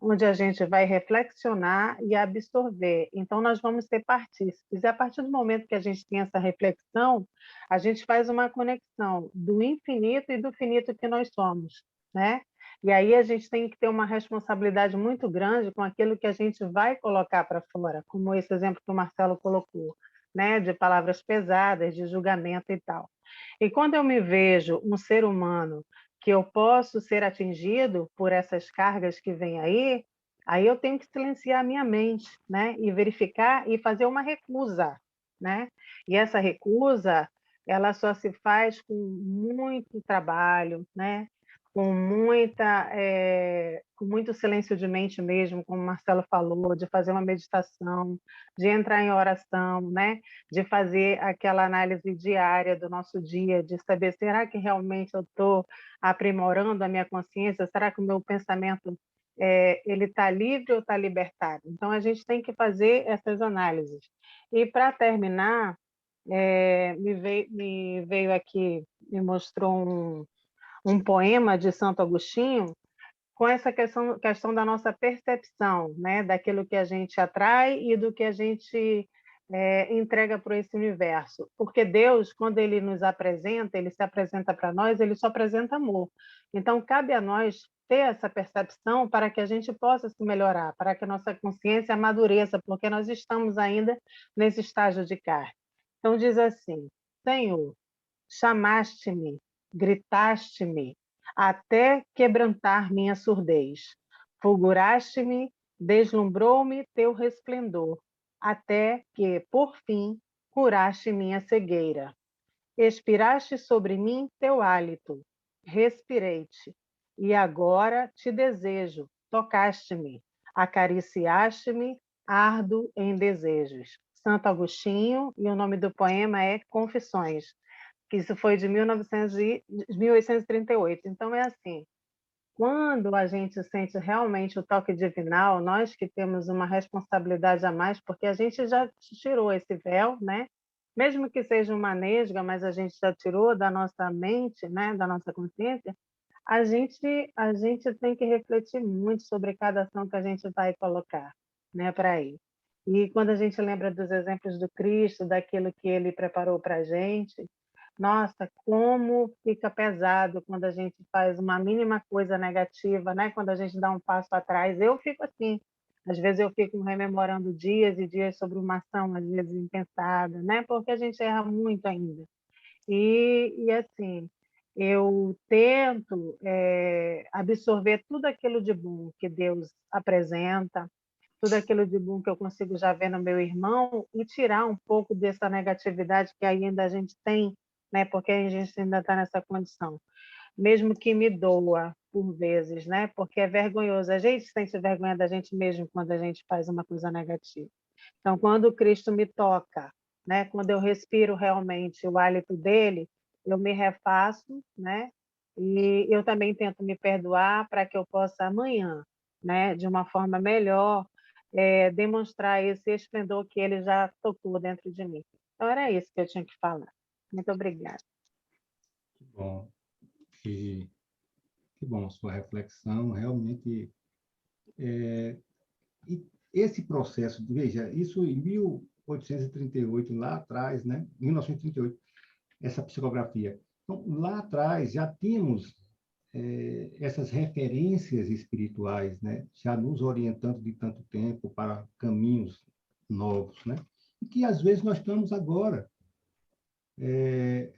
onde a gente vai reflexionar e absorver. Então, nós vamos ser partícipes. E a partir do momento que a gente tem essa reflexão, a gente faz uma conexão do infinito e do finito que nós somos, né? E aí a gente tem que ter uma responsabilidade muito grande com aquilo que a gente vai colocar para fora, como esse exemplo que o Marcelo colocou, né? De palavras pesadas, de julgamento e tal. E quando eu me vejo um ser humano que eu posso ser atingido por essas cargas que vêm aí eu tenho que silenciar a minha mente, né? E verificar e fazer uma recusa, né? E essa recusa, ela só se faz com muito trabalho, né? Com muito silêncio de mente mesmo, como o Marcelo falou, de fazer uma meditação, de entrar em oração, né? De fazer aquela análise diária do nosso dia, de saber, será que realmente eu estou aprimorando a minha consciência? Será que o meu pensamento ele está livre ou está libertado? Então, a gente tem que fazer essas análises. E, para terminar, me veio aqui, me mostrou um poema de Santo Agostinho com essa questão da nossa percepção, né? Daquilo que a gente atrai e do que a gente entrega para esse universo. Porque Deus, quando Ele nos apresenta, Ele se apresenta para nós, Ele só apresenta amor. Então, cabe a nós ter essa percepção para que a gente possa se melhorar, para que a nossa consciência amadureça, porque nós estamos ainda nesse estágio de carne. Então, diz assim: Senhor, chamaste-me, gritaste-me, até quebrantar minha surdez. Fulguraste-me, deslumbrou-me teu resplendor, até que, por fim, curaste minha cegueira. Expiraste sobre mim teu hálito, respirei-te, e agora te desejo, tocaste-me, acariciaste-me, ardo em desejos. Santo Agostinho, e o nome do poema é Confissões, que isso foi de 1838. Então, é assim, quando a gente sente realmente o toque divinal, nós que temos uma responsabilidade a mais, porque a gente já tirou esse véu, né? Mesmo que seja uma nesga, mas a gente já tirou da nossa mente, né? Da nossa consciência, a gente tem que refletir muito sobre cada ação que a gente vai colocar, né? Para ir. E quando a gente lembra dos exemplos do Cristo, daquilo que ele preparou para a gente, nossa, como fica pesado quando a gente faz uma mínima coisa negativa, né? Quando a gente dá um passo atrás. Eu fico assim. Às vezes eu fico rememorando dias e dias sobre uma ação, às vezes impensada, né? Porque a gente erra muito ainda. E assim, eu tento absorver tudo aquilo de bom que Deus apresenta, tudo aquilo de bom que eu consigo já ver no meu irmão e tirar um pouco dessa negatividade que ainda a gente tem, né? Porque a gente ainda está nessa condição. Mesmo que me doa por vezes, né? Porque é vergonhoso. A gente sente vergonha da gente mesmo quando a gente faz uma coisa negativa. Então, quando Cristo me toca, né? Quando eu respiro realmente o hálito dele, eu me refaço, né? E eu também tento me perdoar para que eu possa amanhã, né? De uma forma melhor, demonstrar esse esplendor que ele já tocou dentro de mim. Então, era isso que eu tinha que falar. Muito obrigada. Que bom. Que bom sua reflexão, realmente. E esse processo, veja, isso em 1838, lá atrás, né? 1938, essa psicografia. Então, lá atrás já tínhamos essas referências espirituais, né? Já nos orientando de tanto tempo para caminhos novos, né? E que às vezes nós estamos agora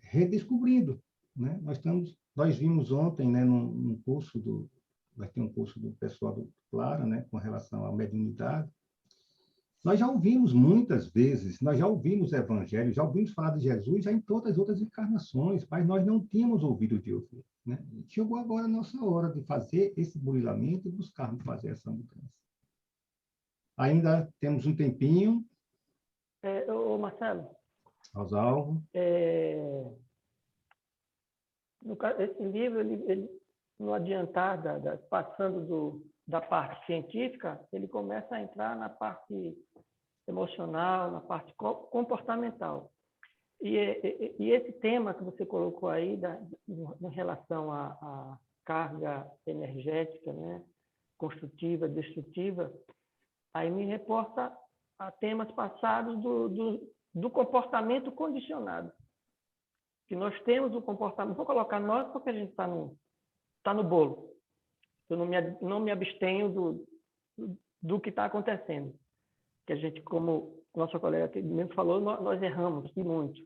redescobrindo, né? Nós vimos ontem, né, num curso vai ter um curso do pessoal do Clara, né, com relação à mediunidade. Nós já ouvimos muitas vezes, nós já ouvimos o Evangelho, já ouvimos falar de Jesus já em todas as outras encarnações, mas nós não tínhamos ouvido de ouvir, né? Chegou agora a nossa hora de fazer esse burilamento e buscarmos fazer essa mudança. Ainda temos um tempinho. Ô Marcelo. Rosalvo. Esse livro, ele no adiantar, passando da parte científica, ele começa a entrar na parte emocional, na parte comportamental. E esse tema que você colocou aí, em relação à carga energética, né, construtiva, destrutiva, aí me reporta a temas passados do comportamento condicionado. Que nós temos um comportamento, vou colocar nós porque a gente está no bolo. Eu não me abstenho do que está acontecendo. Que a gente, como nossa colega aqui mesmo falou, nós erramos e muito.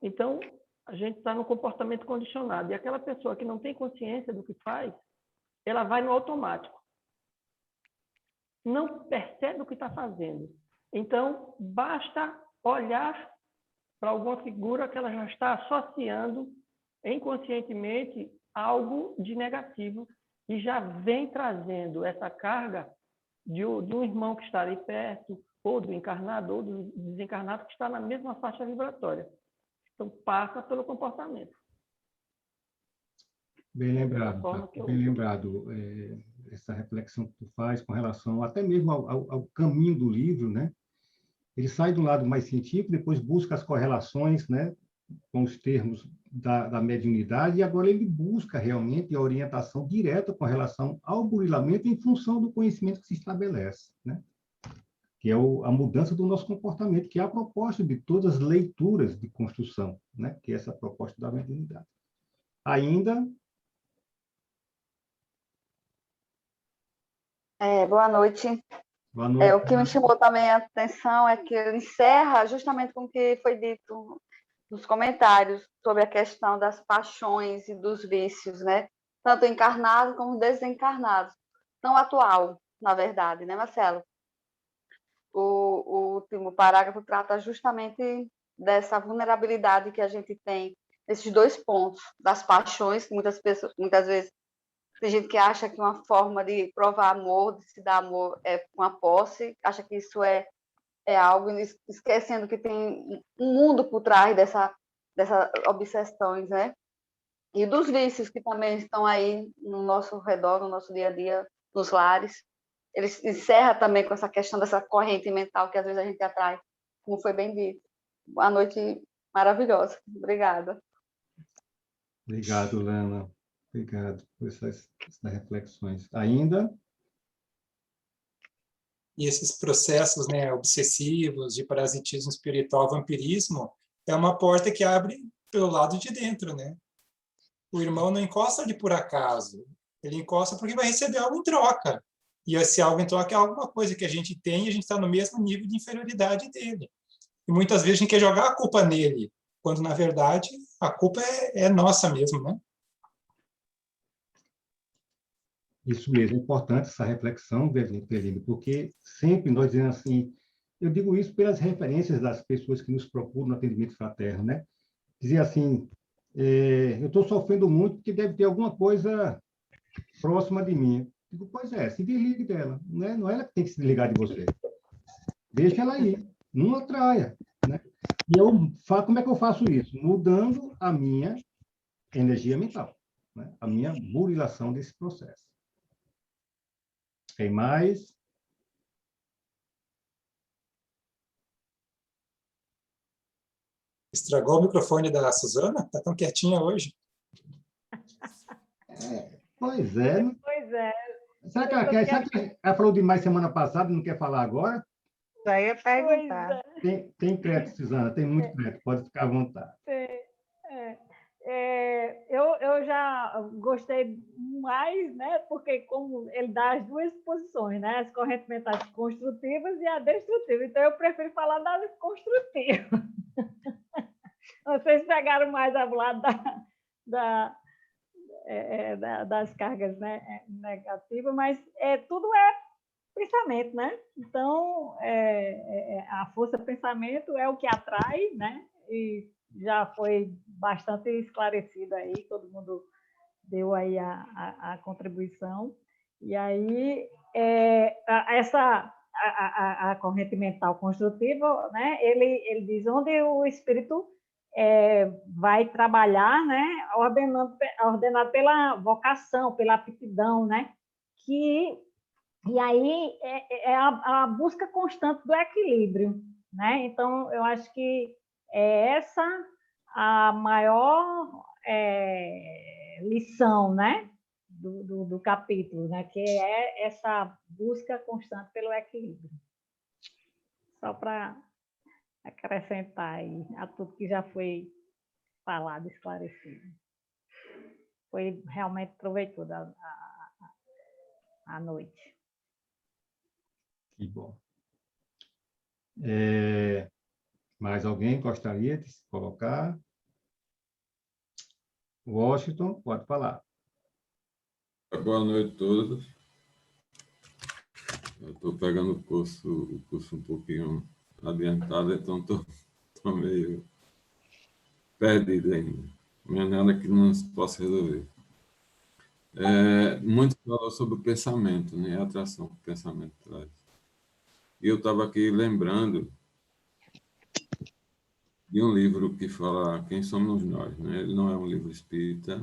Então, a gente está no comportamento condicionado. E aquela pessoa que não tem consciência do que faz, ela vai no automático. Não percebe o que está fazendo. Então, basta olhar para alguma figura que ela já está associando inconscientemente algo de negativo e já vem trazendo essa carga de um irmão que está ali perto, ou do encarnado, ou do desencarnado, que está na mesma faixa vibratória. Então, passa pelo comportamento. Bem lembrado, bem lembrado essa reflexão que tu faz com relação até mesmo ao caminho do livro, né? Ele sai do lado mais científico, depois busca as correlações, né, com os termos da mediunidade, e agora ele busca realmente a orientação direta com relação ao burilamento em função do conhecimento que se estabelece, né? Que é a mudança do nosso comportamento, que é a proposta de todas as leituras de construção, né? Que é essa proposta da mediunidade. Ainda... Boa noite. Boa noite. O que me chamou também a atenção é que ele encerra justamente com o que foi dito nos comentários sobre a questão das paixões e dos vícios, né? Tanto encarnados como desencarnados. Tão atual, na verdade, né, Marcelo? O último parágrafo trata justamente dessa vulnerabilidade que a gente tem nesses dois pontos, das paixões, que muitas vezes tem gente que acha que uma forma de provar amor, de se dar amor, é com a posse, acha que isso é algo, esquecendo que tem um mundo por trás dessas obsessões, né? E dos vícios que também estão aí no nosso redor, no nosso dia a dia, nos lares. Ele encerra também com essa questão dessa corrente mental que às vezes a gente atrai, como foi bem dito. Boa noite maravilhosa. Obrigada. Obrigado, Lana. Obrigado por essas reflexões. Ainda? E esses processos, né, obsessivos de parasitismo espiritual, vampirismo, é uma porta que abre pelo lado de dentro, né? O irmão não encosta de por acaso. Ele encosta porque vai receber algo em troca. E esse algo em troca é alguma coisa que a gente tem e a gente está no mesmo nível de inferioridade dele. E muitas vezes a gente quer jogar a culpa nele, quando, na verdade, a culpa é nossa mesmo, né? Isso mesmo, é importante essa reflexão, Berlim, porque sempre nós dizemos assim, eu digo isso pelas referências das pessoas que nos procuram no atendimento fraterno, né? Dizer assim, eu estou sofrendo muito porque deve ter alguma coisa próxima de mim. Digo, pois é, se desligue dela, né? Não é ela que tem que se desligar de você. Deixa ela aí, não atraia, né? E eu falo, como é que eu faço isso? Mudando a minha energia mental, né? A minha burilação desse processo. Tem mais? Estragou o microfone da Suzana? Está tão quietinha hoje. Pois é. Pois é. Será que ela quer? Será que ela falou demais semana passada e não quer falar agora? Isso aí é perguntar. Tem crédito, Suzana, tem muito crédito, pode ficar à vontade. Eu já gostei mais, né? Porque como ele dá as duas posições, né? As correntes mentais construtivas e a destrutiva. Então, eu prefiro falar das construtivas. Vocês pegaram mais ao lado das cargas, né, negativas, mas tudo é pensamento, né? Então, a força pensamento é o que atrai, né? E já foi bastante esclarecido aí, todo mundo deu aí a contribuição. E aí, a corrente mental construtiva, né? Ele diz onde o espírito vai trabalhar, né? Ordenado pela vocação, pela aptidão, né? E aí é a busca constante do equilíbrio, né? Então, eu acho que é essa a maior lição, né? Do capítulo, né? Que é essa busca constante pelo equilíbrio. Só para acrescentar aí a tudo que já foi falado, esclarecido. Foi realmente proveitoso a noite. Que bom. Mais alguém gostaria de se colocar? Washington, pode falar. Boa noite a todos. Eu estou pegando o curso um pouquinho adiantado, então estou meio perdido ainda. Não é nada que não se possa resolver. Muito falou sobre o pensamento, né? A atração que o pensamento traz. E eu estava aqui lembrando de um livro que fala Quem Somos Nós, né? Ele não é um livro espírita,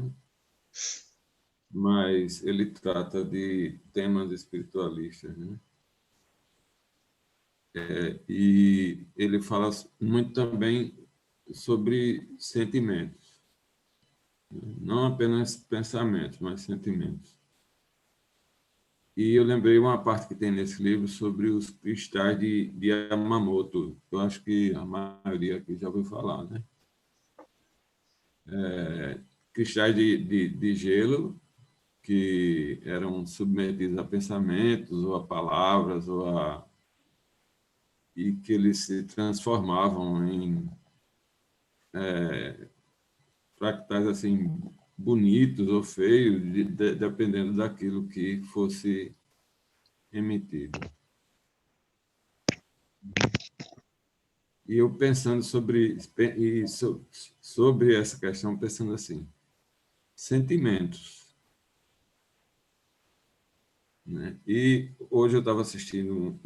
mas ele trata de temas espiritualistas, né? E ele fala muito também sobre sentimentos, não apenas pensamentos, mas sentimentos. E eu lembrei uma parte que tem nesse livro sobre os cristais de Yamamoto. Eu acho que a maioria aqui já ouviu falar, né? Cristais de gelo que eram submetidos a pensamentos ou a palavras e que eles se transformavam em fractais assim bonitos ou feios, dependendo daquilo que fosse emitido. E eu pensando sobre essa questão, pensando assim, sentimentos, né? E hoje eu estava assistindo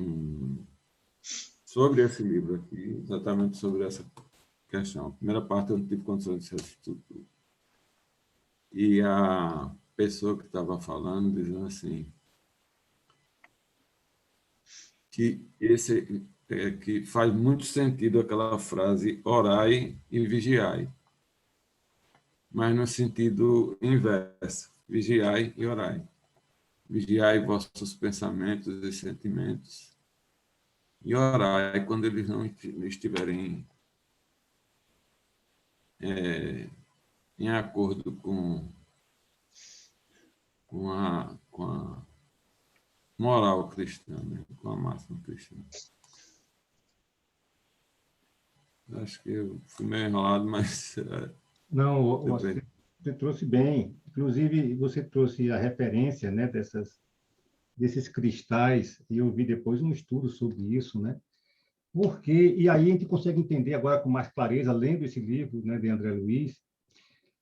sobre esse livro aqui, exatamente sobre essa questão. A primeira parte eu não tive condições de assistir tudo. E a pessoa que estava falando dizendo assim que que faz muito sentido aquela frase orai e vigiai, mas no sentido inverso, vigiai e orai. Vigiai vossos pensamentos e sentimentos e orai quando eles não estiverem em acordo com a moral cristã, né? Com a máxima cristã. Acho que eu fui meio enrolado, mas... Não, você trouxe bem Inclusive, você trouxe a referência, né, desses cristais, e eu vi depois um estudo sobre isso, né? Porque, e aí a gente consegue entender agora com mais clareza, lendo esse livro, né, de André Luiz,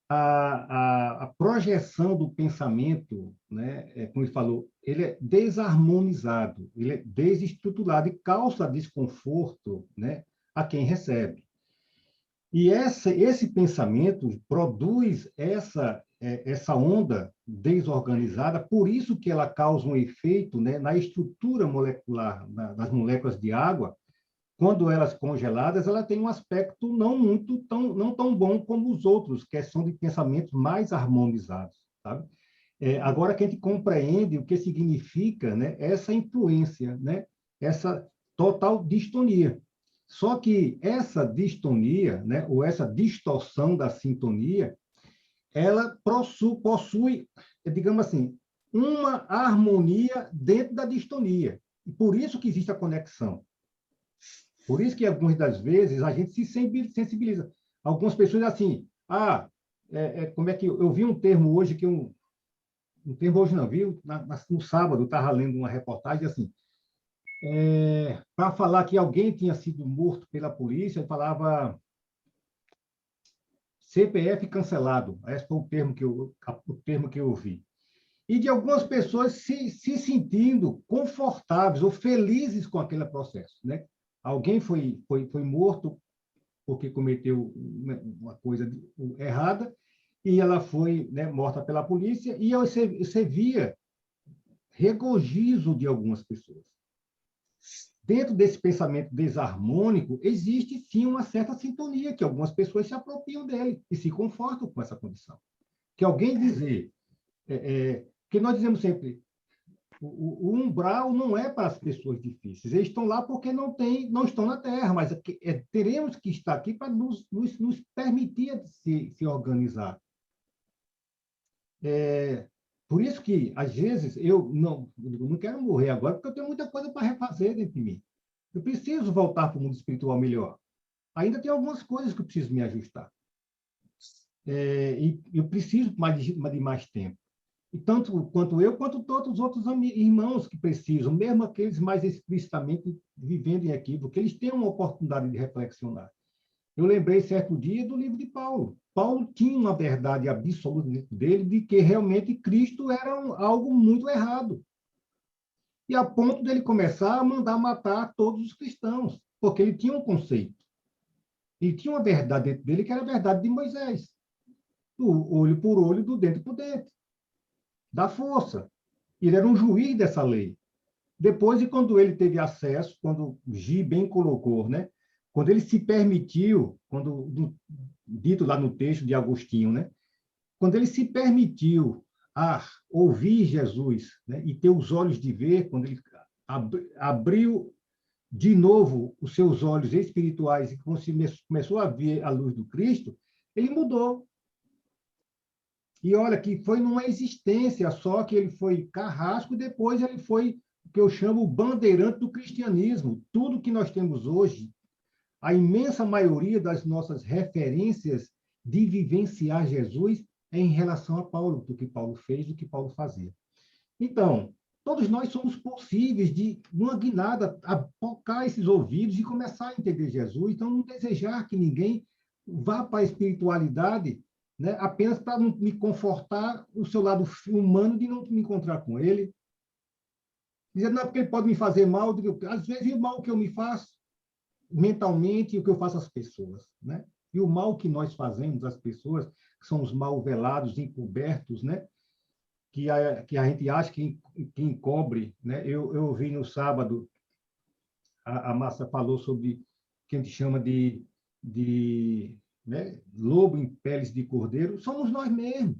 a projeção do pensamento, né, como ele falou, ele é desarmonizado, ele é desestruturado e causa desconforto, né, a quem recebe. E esse pensamento produz essa onda desorganizada, por isso que ela causa um efeito, né, na estrutura molecular das moléculas de água. Quando elas congeladas, ela tem um aspecto não tão bom como os outros, que são de pensamentos mais harmonizados, sabe? Agora que a gente compreende o que significa, né, essa influência, né, essa total distonia. Só que essa distonia, né, ou essa distorção da sintonia, ela possui, digamos assim, uma harmonia dentro da distonia. E por isso que existe a conexão. Por isso que, algumas das vezes, a gente se sensibiliza. Algumas pessoas, assim, como é que... Eu vi um termo hoje, um termo hoje não, viu? No sábado, eu estava lendo uma reportagem, assim, para falar que alguém tinha sido morto pela polícia, ele falava CPF cancelado. Esse foi o termo que eu ouvi. E de algumas pessoas se sentindo confortáveis ou felizes com aquele processo, né? Alguém foi morto porque cometeu uma coisa errada e ela foi, né, morta pela polícia, e você via regozijo de algumas pessoas. Dentro desse pensamento desarmônico, existe, sim, uma certa sintonia, que algumas pessoas se apropriam dele e se confortam com essa condição. Que alguém dizer... que nós dizemos sempre, o umbral não é para as pessoas difíceis, eles estão lá porque não estão na Terra, mas teremos que estar aqui para nos permitir se organizar. Por isso que, às vezes, eu não quero morrer agora, porque eu tenho muita coisa para refazer dentro de mim. Eu preciso voltar para o mundo espiritual melhor. Ainda tem algumas coisas que eu preciso me ajustar. E eu preciso de mais tempo. E tanto quanto eu, quanto todos os outros irmãos que precisam, mesmo aqueles mais explicitamente vivendo em equívoco, eles têm uma oportunidade de reflexionar. Eu lembrei, certo dia, do livro de Paulo. Paulo tinha uma verdade absoluta dentro dele de que realmente Cristo era algo muito errado. E a ponto dele começar a mandar matar todos os cristãos, porque ele tinha um conceito. Ele tinha uma verdade dentro dele que era a verdade de Moisés. Do olho por olho, do dente por dente. Da força. Ele era um juiz dessa lei. Depois, quando ele teve acesso, quando Gi bem colocou, né? Quando ele se permitiu, dito lá no texto de Agostinho, né? Quando ele se permitiu ouvir Jesus, né? E ter os olhos de ver, quando ele abriu de novo os seus olhos espirituais e começou a ver a luz do Cristo, ele mudou. E olha que foi numa existência só que ele foi carrasco, e depois ele foi o que eu chamo o bandeirante do cristianismo. Tudo que nós temos hoje, a imensa maioria das nossas referências de vivenciar Jesus é em relação a Paulo, do que Paulo fez, do que Paulo fazia. Então, todos nós somos possíveis de, numa guinada, focar esses ouvidos e começar a entender Jesus. Então, não desejar que ninguém vá para a espiritualidade, né, apenas para me confortar o seu lado humano de não me encontrar com ele. Dizendo, não, porque ele pode me fazer mal. Às vezes, o mal que eu me faço mentalmente e o que eu faço às pessoas, né? E o mal que nós fazemos às pessoas, que são os mal velados, encobertos, né? Que a gente acha que encobre, né? Eu ouvi no sábado, a Márcia falou sobre o que a gente chama né, lobo em peles de cordeiro. Somos nós mesmos.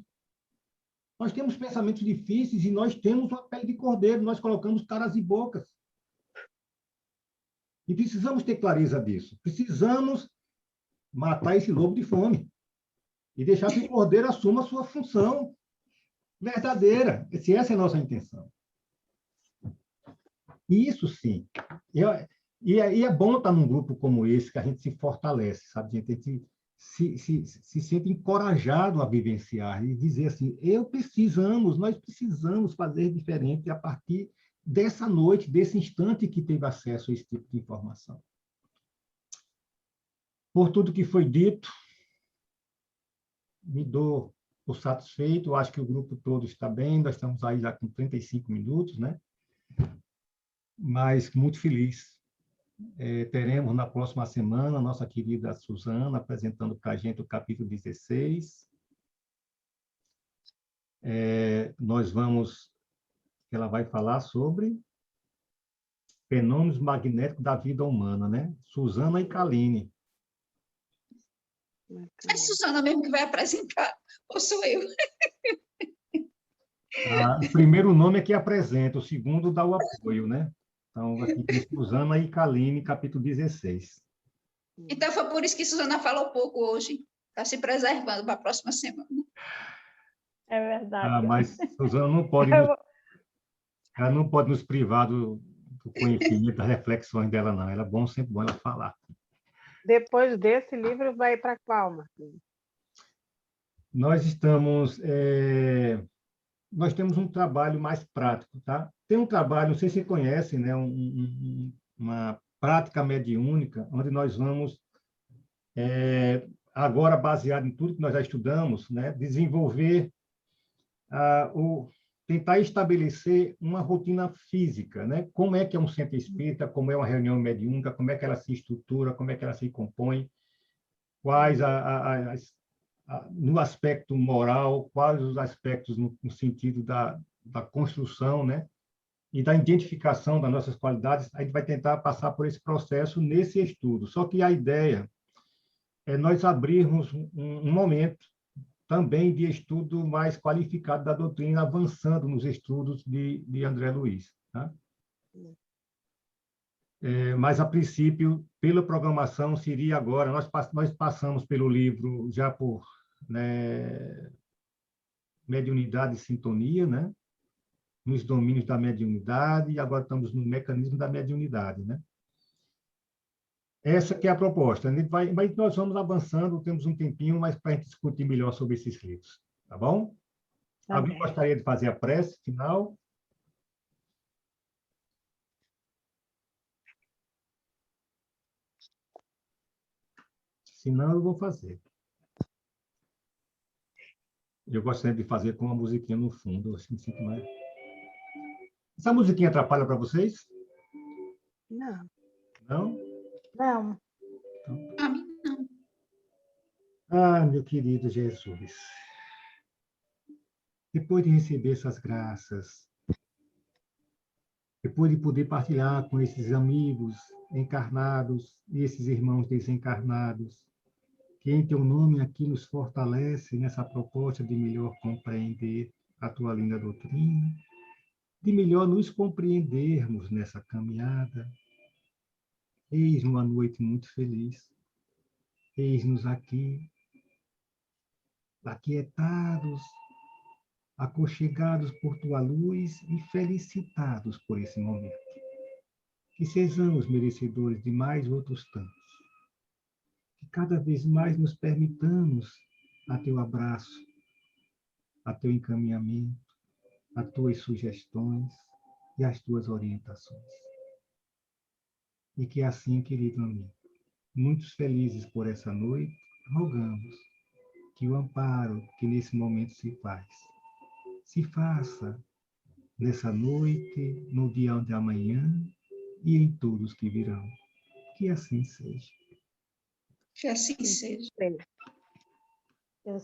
Nós temos pensamentos difíceis e nós temos uma pele de cordeiro, nós colocamos caras e bocas. E precisamos ter clareza disso. Precisamos matar esse lobo de fome e deixar que o cordeiro assuma a sua função verdadeira, se essa é a nossa intenção. Isso sim. E é bom estar num grupo como esse, que a gente se fortalece, sabe? A gente se sente encorajado a vivenciar e dizer assim, nós precisamos fazer diferente a partir dessa noite, desse instante que teve acesso a esse tipo de informação. Por tudo que foi dito, me dou por satisfeito, eu acho que o grupo todo está bem, nós estamos aí já com 35 minutos, né? Mas muito feliz. Teremos na próxima semana a nossa querida Suzana apresentando para a gente o capítulo 16. Ela vai falar sobre fenômenos magnéticos da vida humana, né? Suzana e Kaline. É Suzana mesmo que vai apresentar, ou sou eu? O primeiro nome é que apresenta, o segundo dá o apoio, né? Então, aqui tem Suzana e Kaline, capítulo 16. Então, foi por isso que Suzana falou pouco hoje. Está se preservando para a próxima semana. É verdade. Mas Suzana ela não pode nos privar do conhecimento, das reflexões dela, não. Ela é sempre bom ela falar. Depois desse livro, vai para qual, Marquinhos? Nós temos um trabalho mais prático, tá? Tem um trabalho, não sei se você conhece, né? Uma prática mediúnica, onde nós vamos, agora baseado em tudo que nós já estudamos, né? Desenvolver, tentar estabelecer uma rotina física, né? Como é que é um centro espírita, como é uma reunião mediúnica, como é que ela se estrutura, como é que ela se compõe, quais no aspecto moral, quais os aspectos no sentido da construção, né? E da identificação das nossas qualidades. A gente vai tentar passar por esse processo nesse estudo. Só que a ideia é nós abrirmos um momento também de estudo mais qualificado da doutrina, avançando nos estudos de André Luiz. Tá? Mas, a princípio, pela programação, seria agora, nós passamos pelo livro já por, né, mediunidade e sintonia, né? Nos domínios da mediunidade, e agora estamos no mecanismo da mediunidade, né? Essa que é a proposta. Mas nós vamos avançando, temos um tempinho, mas para a gente discutir melhor sobre esses livros. Tá bom? Alguém gostaria de fazer a prece final? Se não, eu vou fazer. Eu gosto sempre de fazer com uma musiquinha no fundo, assim, sinto mais. Essa musiquinha atrapalha para vocês? Não. Não? Não. A mim, não. Meu querido Jesus, depois de receber essas graças, depois de poder partilhar com esses amigos encarnados e esses irmãos desencarnados, que em teu nome aqui nos fortalece nessa proposta de melhor compreender a tua linda doutrina, de melhor nos compreendermos nessa caminhada. Eis uma noite muito feliz. Eis-nos aqui, aquietados, aconchegados por tua luz e felicitados por esse momento. Que sejamos merecedores de mais outros tantos. Que cada vez mais nos permitamos a teu abraço, a teu encaminhamento, as tuas sugestões e as tuas orientações. E que assim, querido amigo, muitos felizes por essa noite, rogamos que o amparo que nesse momento se faça nessa noite, no dia de amanhã e em todos que virão. Que assim seja. Que assim seja.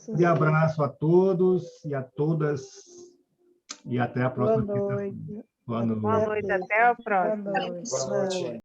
Um abraço a todos e a todas e até a próxima. Boa noite. Boa noite. Boa noite, até a próxima. Boa noite.